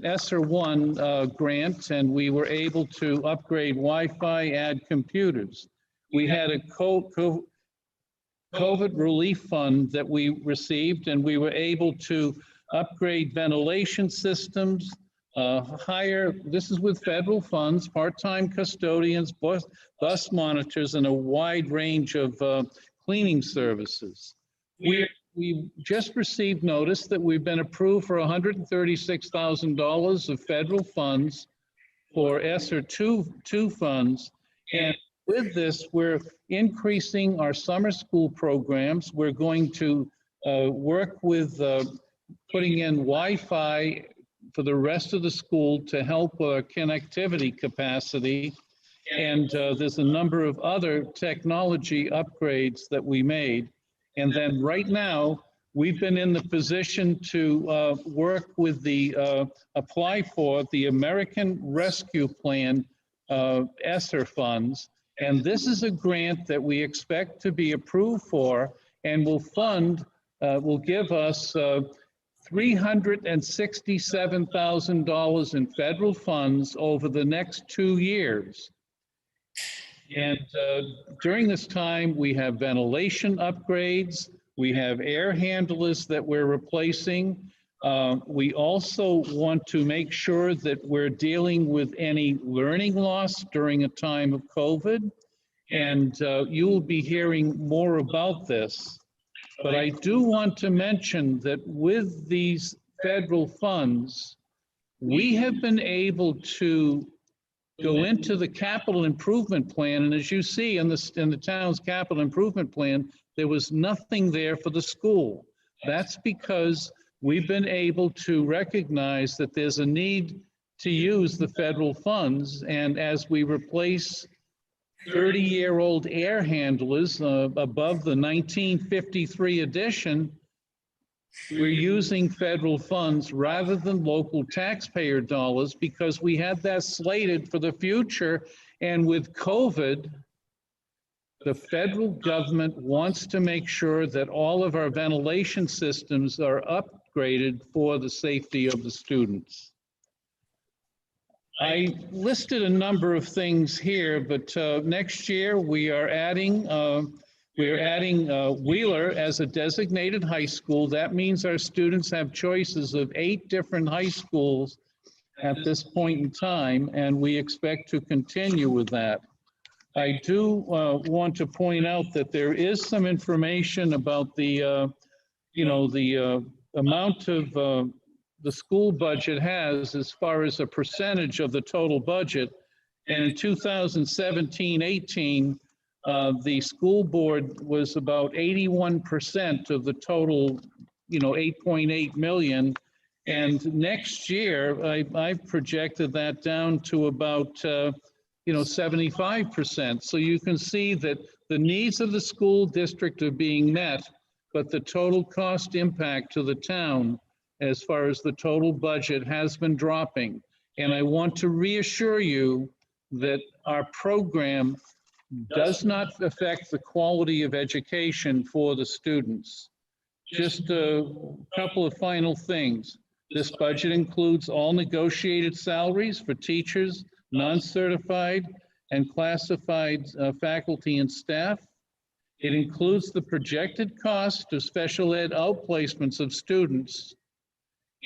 ESSER 1 grant, and we were able to upgrade Wi-Fi, add computers. We had a COVID relief fund that we received, and we were able to upgrade ventilation systems, hire, this is with federal funds, part-time custodians, bus monitors, and a wide range of cleaning services. We just received notice that we've been approved for $136,000 of federal funds for ESSER 2 funds. And with this, we're increasing our summer school programs. We're going to work with putting in Wi-Fi for the rest of the school to help connectivity capacity. And there's a number of other technology upgrades that we made. And then right now, we've been in the position to work with apply for the American Rescue Plan ESSER funds. And this is a grant that we expect to be approved for, and will give us $367,000 in federal funds over the next 2 years. And during this time, we have ventilation upgrades, we have air handlers that we're replacing. We also want to make sure that we're dealing with any learning loss during a time of COVID. And you will be hearing more about this. But I do want to mention that with these federal funds, we have been able to go into the capital improvement plan. And as you see in the town's capital improvement plan, there was nothing there for the school. That's because we've been able to recognize that there's a need to use the federal funds. And as we replace 30-year-old air handlers above the 1953 edition, we're using federal funds rather than local taxpayer dollars, because we had that slated for the future. And with COVID, the federal government wants to make sure that all of our ventilation systems are upgraded upgraded for the safety of the students. I listed a number of things here, but next year we are adding Wheeler as a designated high school. That means our students have choices of 8 different high schools at this point in time, and we expect to continue with that. I do want to point out that there is some information about the, the amount of the school budget has as far as a percentage of the total budget. And in 2017-18, the school board was about 81% of the total, 8.8 million. And next year, I've projected that down to about, 75%. So you can see that the needs of the school district are being met, but the total cost impact to the town as far as the total budget has been dropping. And I want to reassure you that our program does not affect the quality of education for the students. Just a couple of final things. This budget includes all negotiated salaries for teachers, non-certified and classified faculty and staff. It includes the projected cost of special ed outplacements of students.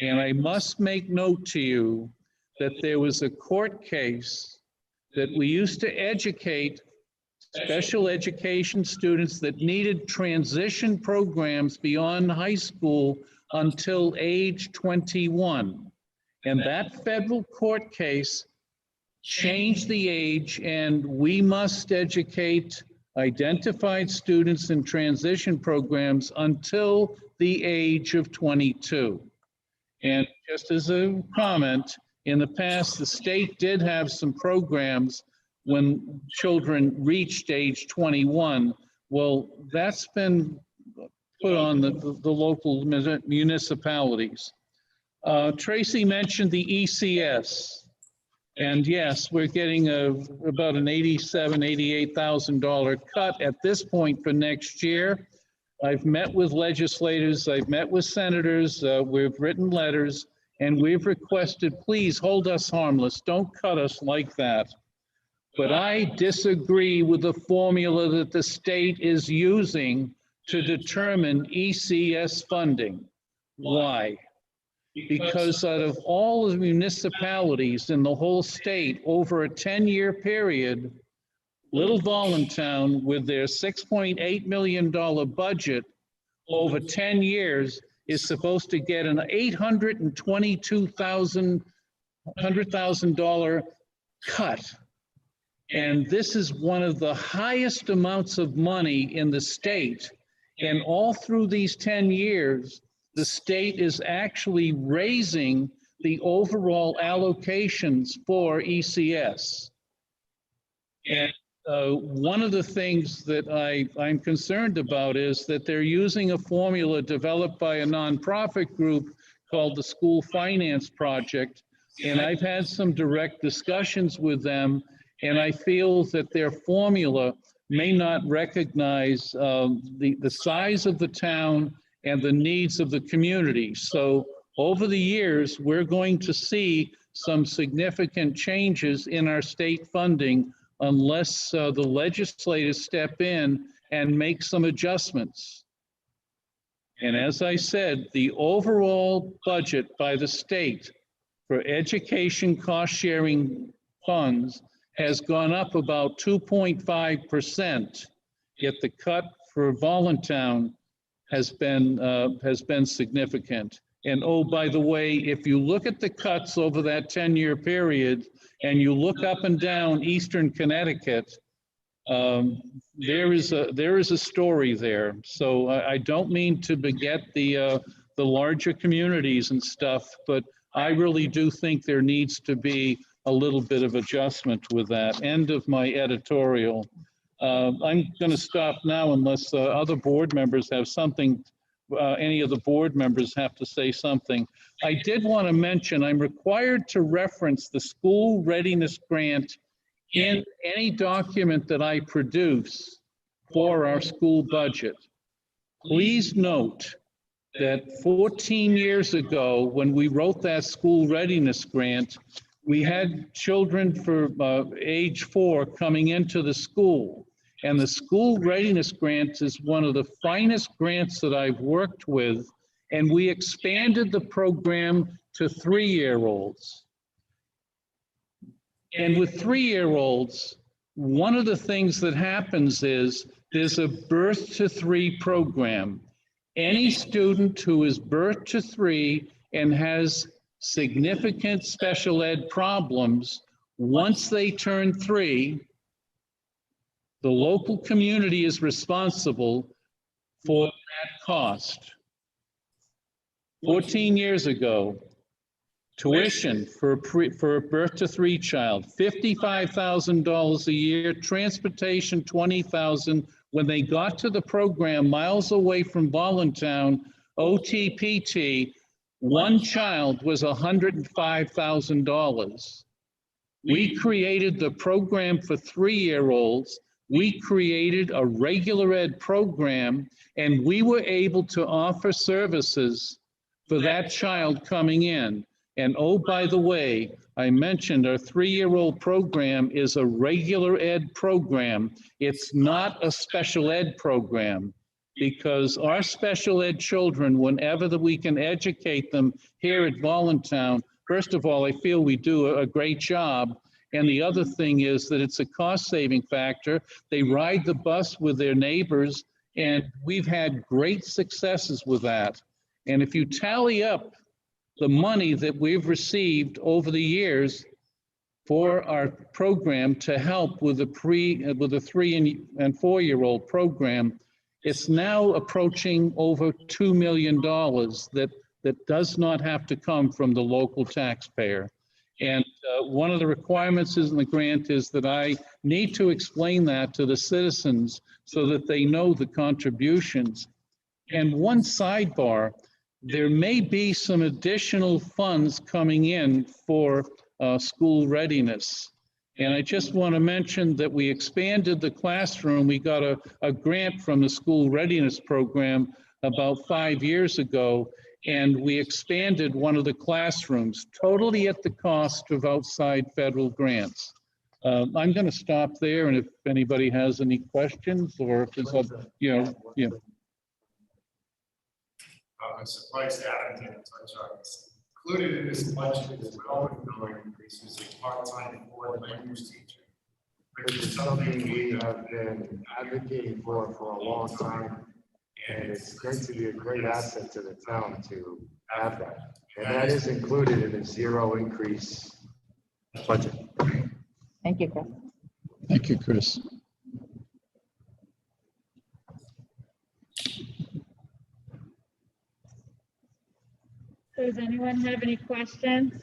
And I must make note to you that there was a court case that we used to educate special education students that needed transition programs beyond high school until age 21. And that federal court case changed the age, and we must educate identified students in transition programs until the age of 22. And just as a comment, in the past, the state did have some programs when children reached age 21. Well, that's been put on the local municipalities. Tracy mentioned the ECS. And yes, we're getting about an $87,000, $88,000 cut at this point for next year. I've met with legislators, I've met with senators, we've written letters, and we've requested, please hold us harmless, don't cut us like that. But I disagree with the formula that the state is using to determine ECS funding. Why? Because out of all the municipalities in the whole state over a 10-year period, Little Voluntown, with their $6.8 million budget over 10 years, is supposed to get an $822,000 cut. And this is one of the highest amounts of money in the state. And all through these 10 years, the state is actually raising the overall allocations for ECS. And one of the things that I'm concerned about is that they're using a formula developed by a nonprofit group called the School Finance Project. And I've had some direct discussions with them, and I feel that their formula may not recognize the size of the town and the needs of the community. So over the years, we're going to see some significant changes in our state funding unless the legislators step in and make some adjustments. And as I said, the overall budget by the state for education cost sharing funds has gone up about 2.5%, yet the cut for Voluntown has been significant. And oh, by the way, if you look at the cuts over that 10-year period and you look up and down Eastern Connecticut, there is a story there. So I don't mean to beget the larger communities and stuff, but I really do think there needs to be a little bit of adjustment with that. End of my editorial. I'm going to stop now unless other board members have something. Any of the board members have to say something. I did want to mention I'm required to reference the school readiness grant in any document that I produce for our school budget. Please note that 14 years ago, when we wrote that school readiness grant, we had children for age 4 coming into the school. And the school readiness grant is one of the finest grants that I've worked with. And we expanded the program to 3-year-olds. And with 3-year-olds, one of the things that happens is there's a birth to 3 program. Any student who is birth to 3 and has significant special ed problems, once they turn 3, the local community is responsible for that cost. 14 years ago, tuition for a birth to 3 child, $55,000 a year, transportation, $20,000. When they got to the program miles away from Voluntown, OTPT, one child was $105,000. We created the program for 3-year-olds. We created a regular ed program, and we were able to offer services for that child coming in. And oh, by the way, I mentioned our 3-year-old program is a regular ed program. It's not a special ed program, because our special ed children, whenever that we can educate them here at Voluntown, first of all, I feel we do a great job. And the other thing is that it's a cost-saving factor. They ride the bus with their neighbors, and we've had great successes with that. And if you tally up the money that we've received over the years for our program to help with the 3 and 4-year-old program, it's now approaching over $2 million that does not have to come from the local taxpayer. And one of the requirements in the grant is that I need to explain that to the citizens so that they know the contributions. And one sidebar, there may be some additional funds coming in for school readiness. And I just want to mention that we expanded the classroom. We got a grant from the school readiness program about 5 years ago, and we expanded one of the classrooms totally at the cost of outside federal grants. I'm going to stop there, and if anybody has any questions or if there's a, I'm surprised Adam didn't touch on this. Included in this budget is relevant billing increases in part-time foreign language teacher, which is something we have been advocating for a long time. And it's going to be a great asset to the town to have that. And that is included in the 0 increase budget. Thank you, Chris. Thank you, Chris. Does anyone have any questions?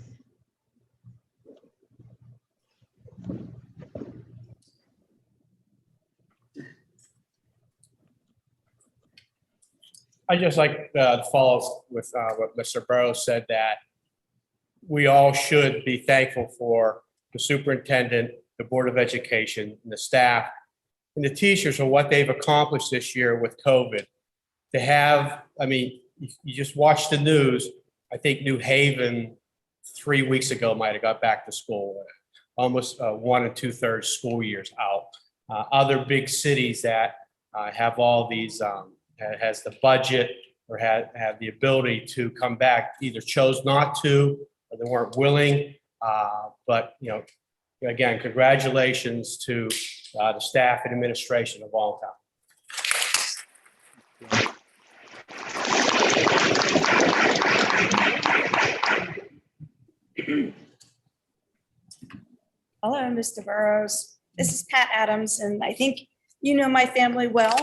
I just like to follow with what Mr. Burrows said, that we all should be thankful for the superintendent, the Board of Education, and the staff, and the teachers for what they've accomplished this year with COVID. To have, I mean, you just watch the news. I think New Haven 3 weeks ago might have got back to school, almost 1 2/3 school years out. Other big cities that have all these, has the budget or have the ability to come back, either chose not to or they weren't willing. But, again, congratulations to the staff and administration of Voluntown. Hello, Mr. Burrows. This is Pat Adams, and I think you know my family well.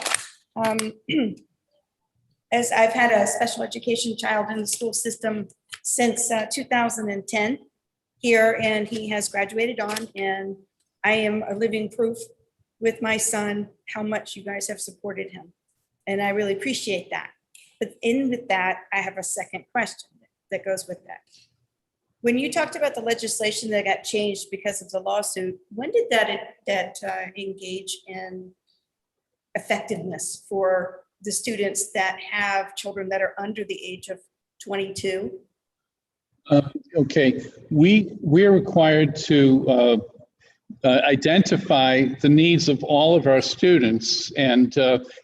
As I've had a special education child in the school system since 2010 here, and he has graduated on, and I am a living proof with my son how much you guys have supported him. And I really appreciate that. But with that, I have a second question that goes with that. When you talked about the legislation that got changed because of the lawsuit, when did that engage in effectiveness for the students that have children that are under the age of 22. Okay, we're required to identify the needs of all of our students. And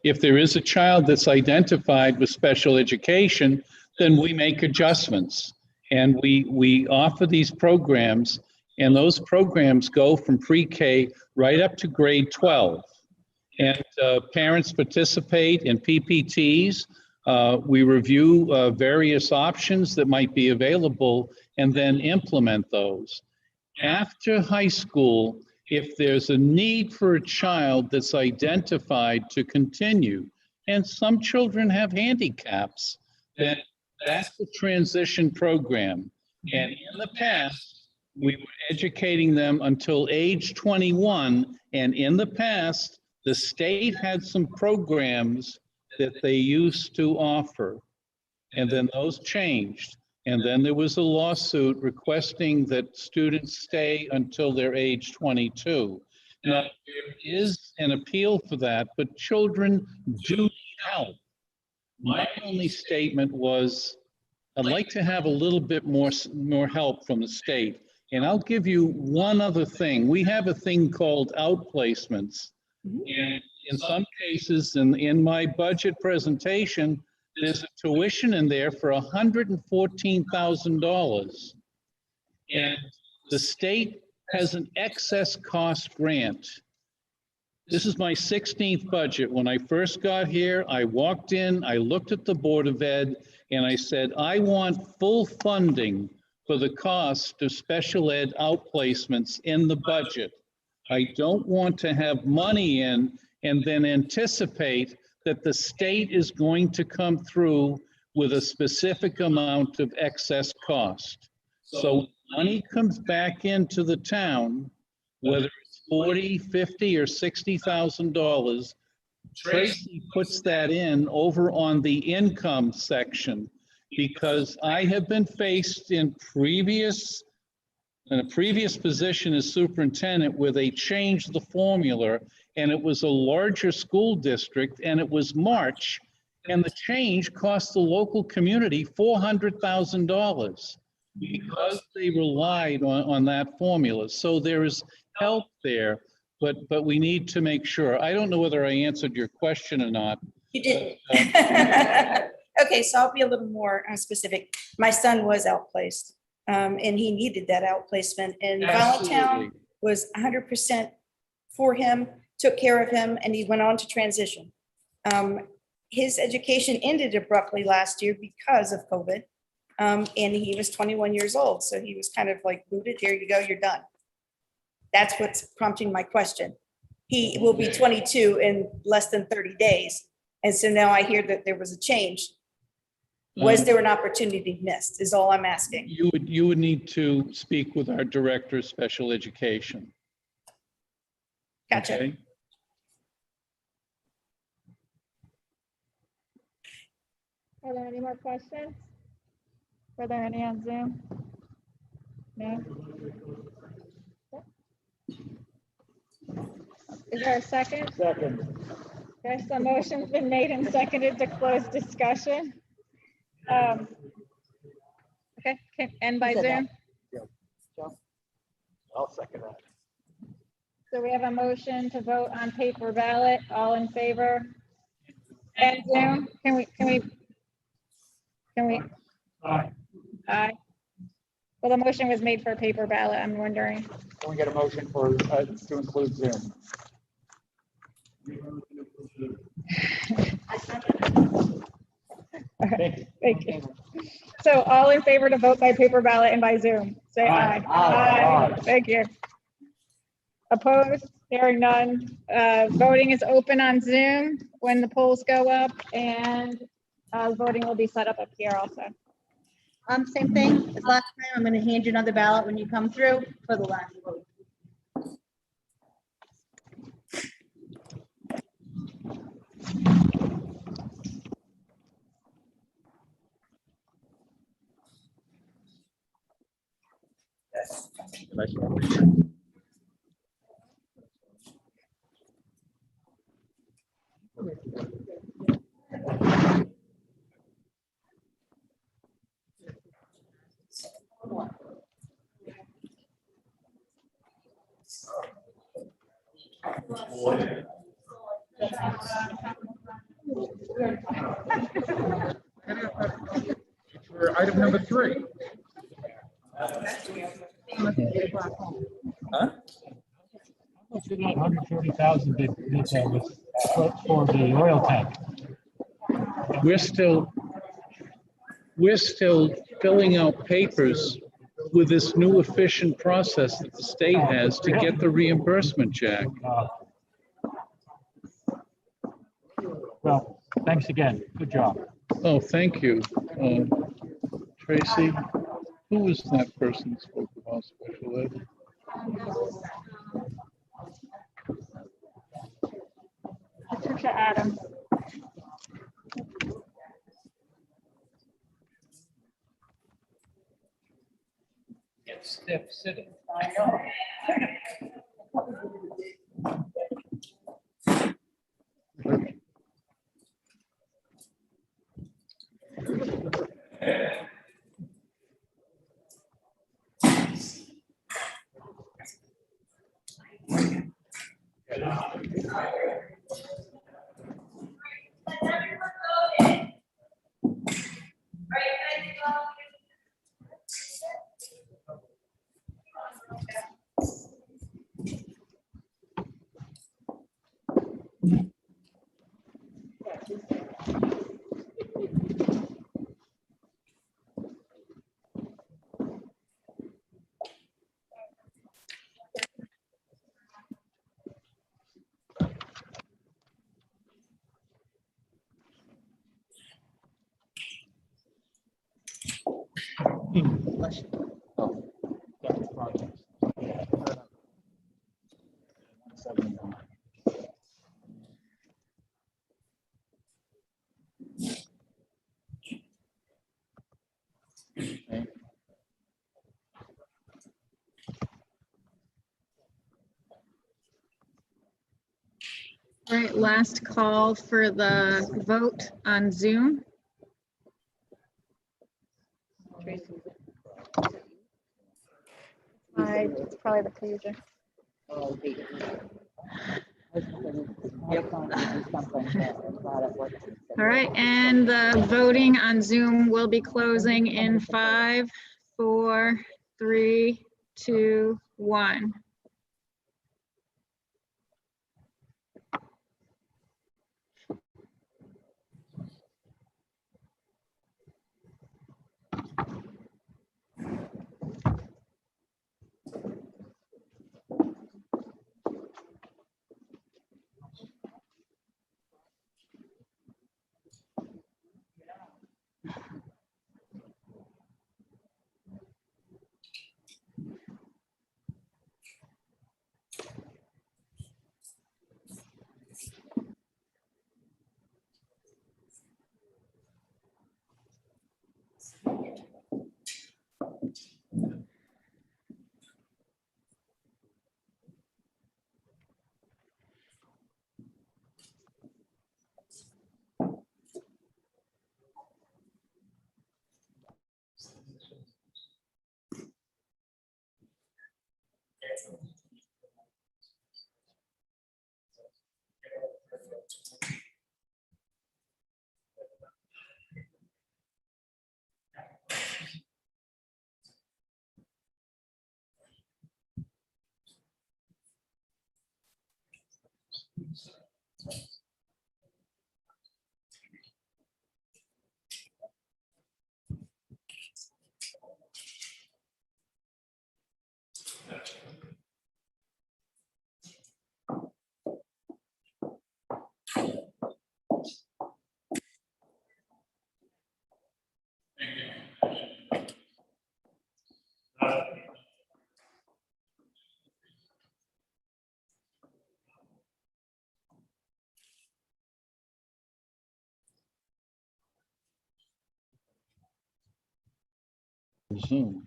if there is a child that's identified with special education, then we make adjustments. And we offer these programs, and those programs go from pre-K right up to grade 12. And parents participate in PPTs. We review various options that might be available and then implement those. After high school, if there's a need for a child that's identified to continue, and some children have handicaps, then that's the transition program. And in the past, we were educating them until age 21, and in the past, the state had some programs that they used to offer, and then those changed. And then there was a lawsuit requesting that students stay until they're age 22. Now, there is an appeal for that, but children do need help. My only statement was, I'd like to have a little bit more help from the state. And I'll give you one other thing. We have a thing called outplacements. And in some cases, in my budget presentation, there's a tuition in there for $114,000. And the state has an excess cost grant. This is my 16th budget. When I first got here, I walked in, I looked at the Board of Ed, and I said, I want full funding for the cost of special ed outplacements in the budget. I don't want to have money in and then anticipate that the state is going to come through with a specific amount of excess cost. So money comes back into the town, whether it's $40,000, $50,000, or $60,000. Tracy puts that in over on the income section, because I have been faced in a previous position as superintendent where they changed the formula, and it was a larger school district, and it was March, and the change cost the local community $400,000 because they relied on that formula. So there is help there, but we need to make sure. I don't know whether I answered your question or not. You didn't. Okay, so I'll be a little more specific. My son was outplaced, and he needed that outplacement, and Volantown was 100% for him, took care of him, and he went on to transition. His education ended abruptly last year because of COVID, and he was 21 years old, so he was kind of like booted, here you go, you're done. That's what's prompting my question. He will be 22 in less than 30 days, and so now I hear that there was a change. Was there an opportunity missed, is all I'm asking. You would need to speak with our Director of Special Education. Gotcha. Okay? Are there any more questions? Are there any on Zoom? No? Is there a second? Second. Okay, so motion's been made and seconded to close discussion. Okay, can end by Zoom. I'll second that. So we have a motion to vote on paper ballot. All in favor? And Zoom, can we? Aye. Aye. Well, the motion was made for paper ballot, I'm wondering. Can we get a motion for, to include Zoom? Thank you. So all in favor to vote by paper ballot and by Zoom, say aye. Aye. Thank you. Opposed? Hearing none. Voting is open on Zoom when the polls go up, and voting will be set up here also. Same thing as last time. I'm going to hand you another ballot when you come through for the last vote. For item number 3. $140,000 for the oil tank. We're still filling out papers with this new efficient process that the state has to get the reimbursement, Jack. Well, thanks again. Good job. Oh, thank you. Tracy, who was that person that spoke about special ed? Patricia Adams. Get stiff sitting. All right, last call for the vote on Zoom. It's probably the pager. All right, and the voting on Zoom will be closing in 5, 4, 3, 2, 1. Zoom.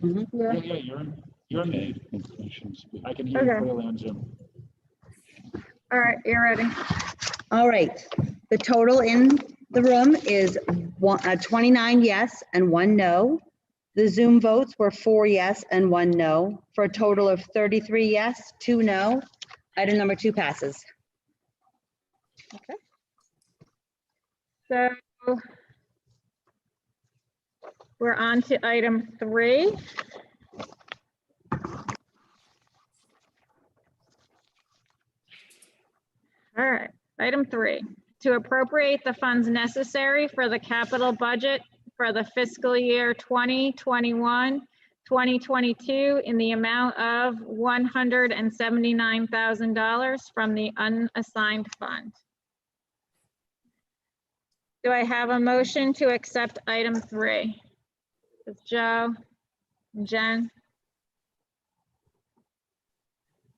Yeah, you're in Okay. the, I can hear you Okay. clearly on Zoom. All right, you're ready. All right, the total in the room is 29 yes and 1 no. The Zoom votes were 4 yes and 1 no, for a total of 33 yes, 2 no. Item number 2 passes. So we're on to item 3. All right, item 3, to appropriate the funds necessary for the capital budget for the fiscal year 2021, 2022 in the amount of $179,000 from the unassigned fund. Do I have a motion to accept item 3? It's Joe, and Jen.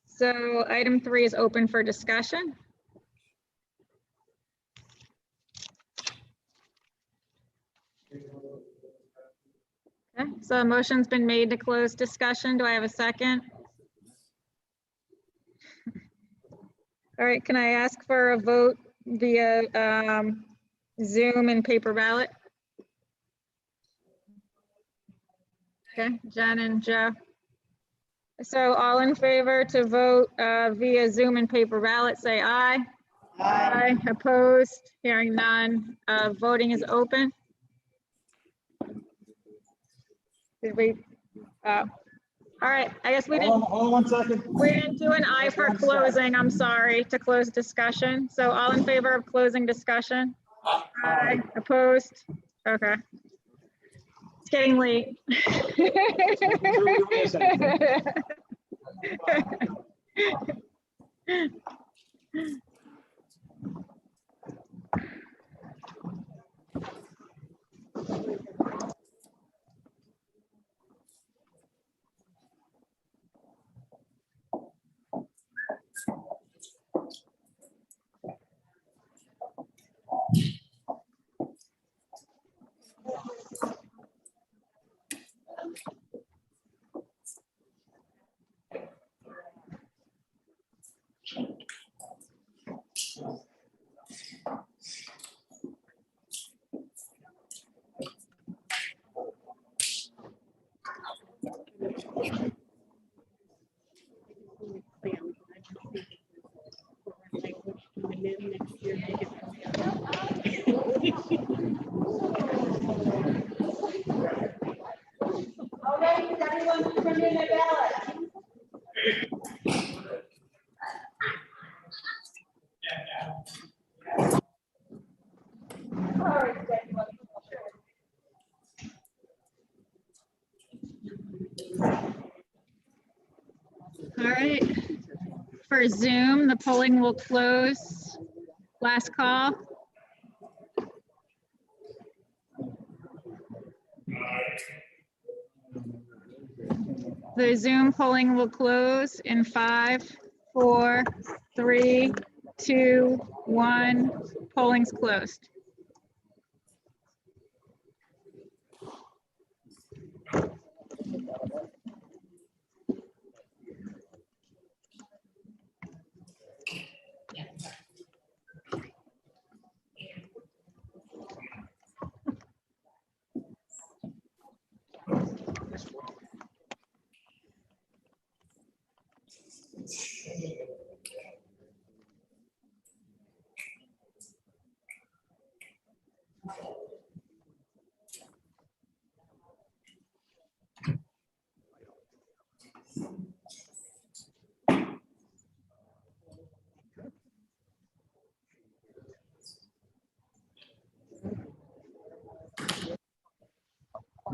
So item 3 is open for discussion. Okay, so a motion's been made to close discussion. Do I have a second? All right, can I ask for a vote via Zoom and paper ballot? Okay, Jen and Joe. So all in favor to vote via Zoom and paper ballot, say aye. Aye. Opposed? Hearing none. Voting is open. Did we? All right, I guess we didn't. Hold on 1 second. We didn't do an aye for closing, I'm sorry, to close discussion. So all in favor of closing discussion? Aye. Opposed? Okay. It's getting late. Okay, does everyone turn in their ballot? All right. For Zoom, the polling will close. Last call. The Zoom polling will close in 5, 4, 3, 2, 1. Polling's closed.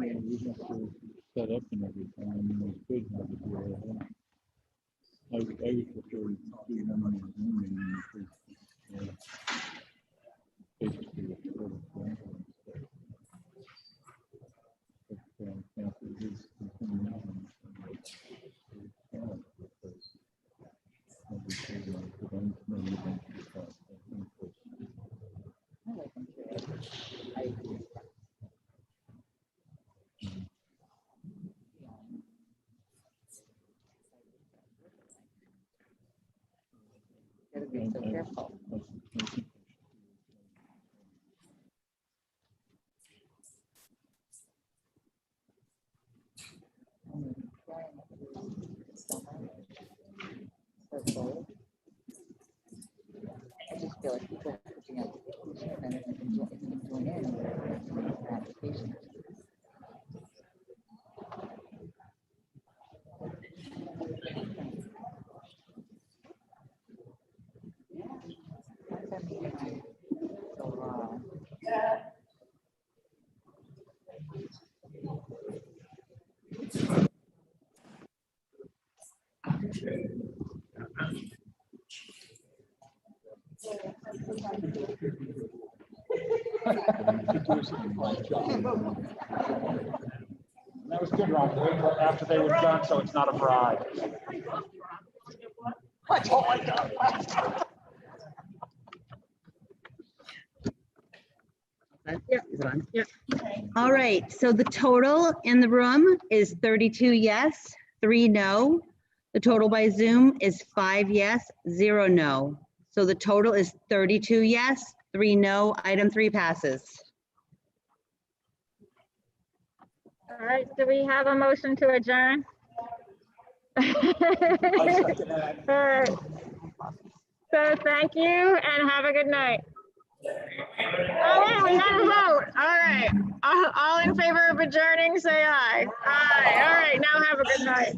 Yeah, we have to set up and everything, I mean, we could have it do all that. I would prefer to do them on the Zoom meeting, because, basically, it's sort of grand and stuff. But, can't we just continue on and, because obviously, the events may eventually pass, I think Gotta be so careful. feel like people are pushing application and it isn't join in their application. That was good, Ron. Wait till after they were done, so it's not a bribe. Oh my God. Is it on? All right, so the total in the room is 32 yes, 3 no. The total by Zoom is 5 yes, 0 no. So the total is 32 yes, 3 no. Item 3 passes. All right, do we have a motion to adjourn? All right. So thank you and have a good night. Oh, wait, we got a vote. All right. All in favor of adjourning, say aye. Aye. All right, now have a good night.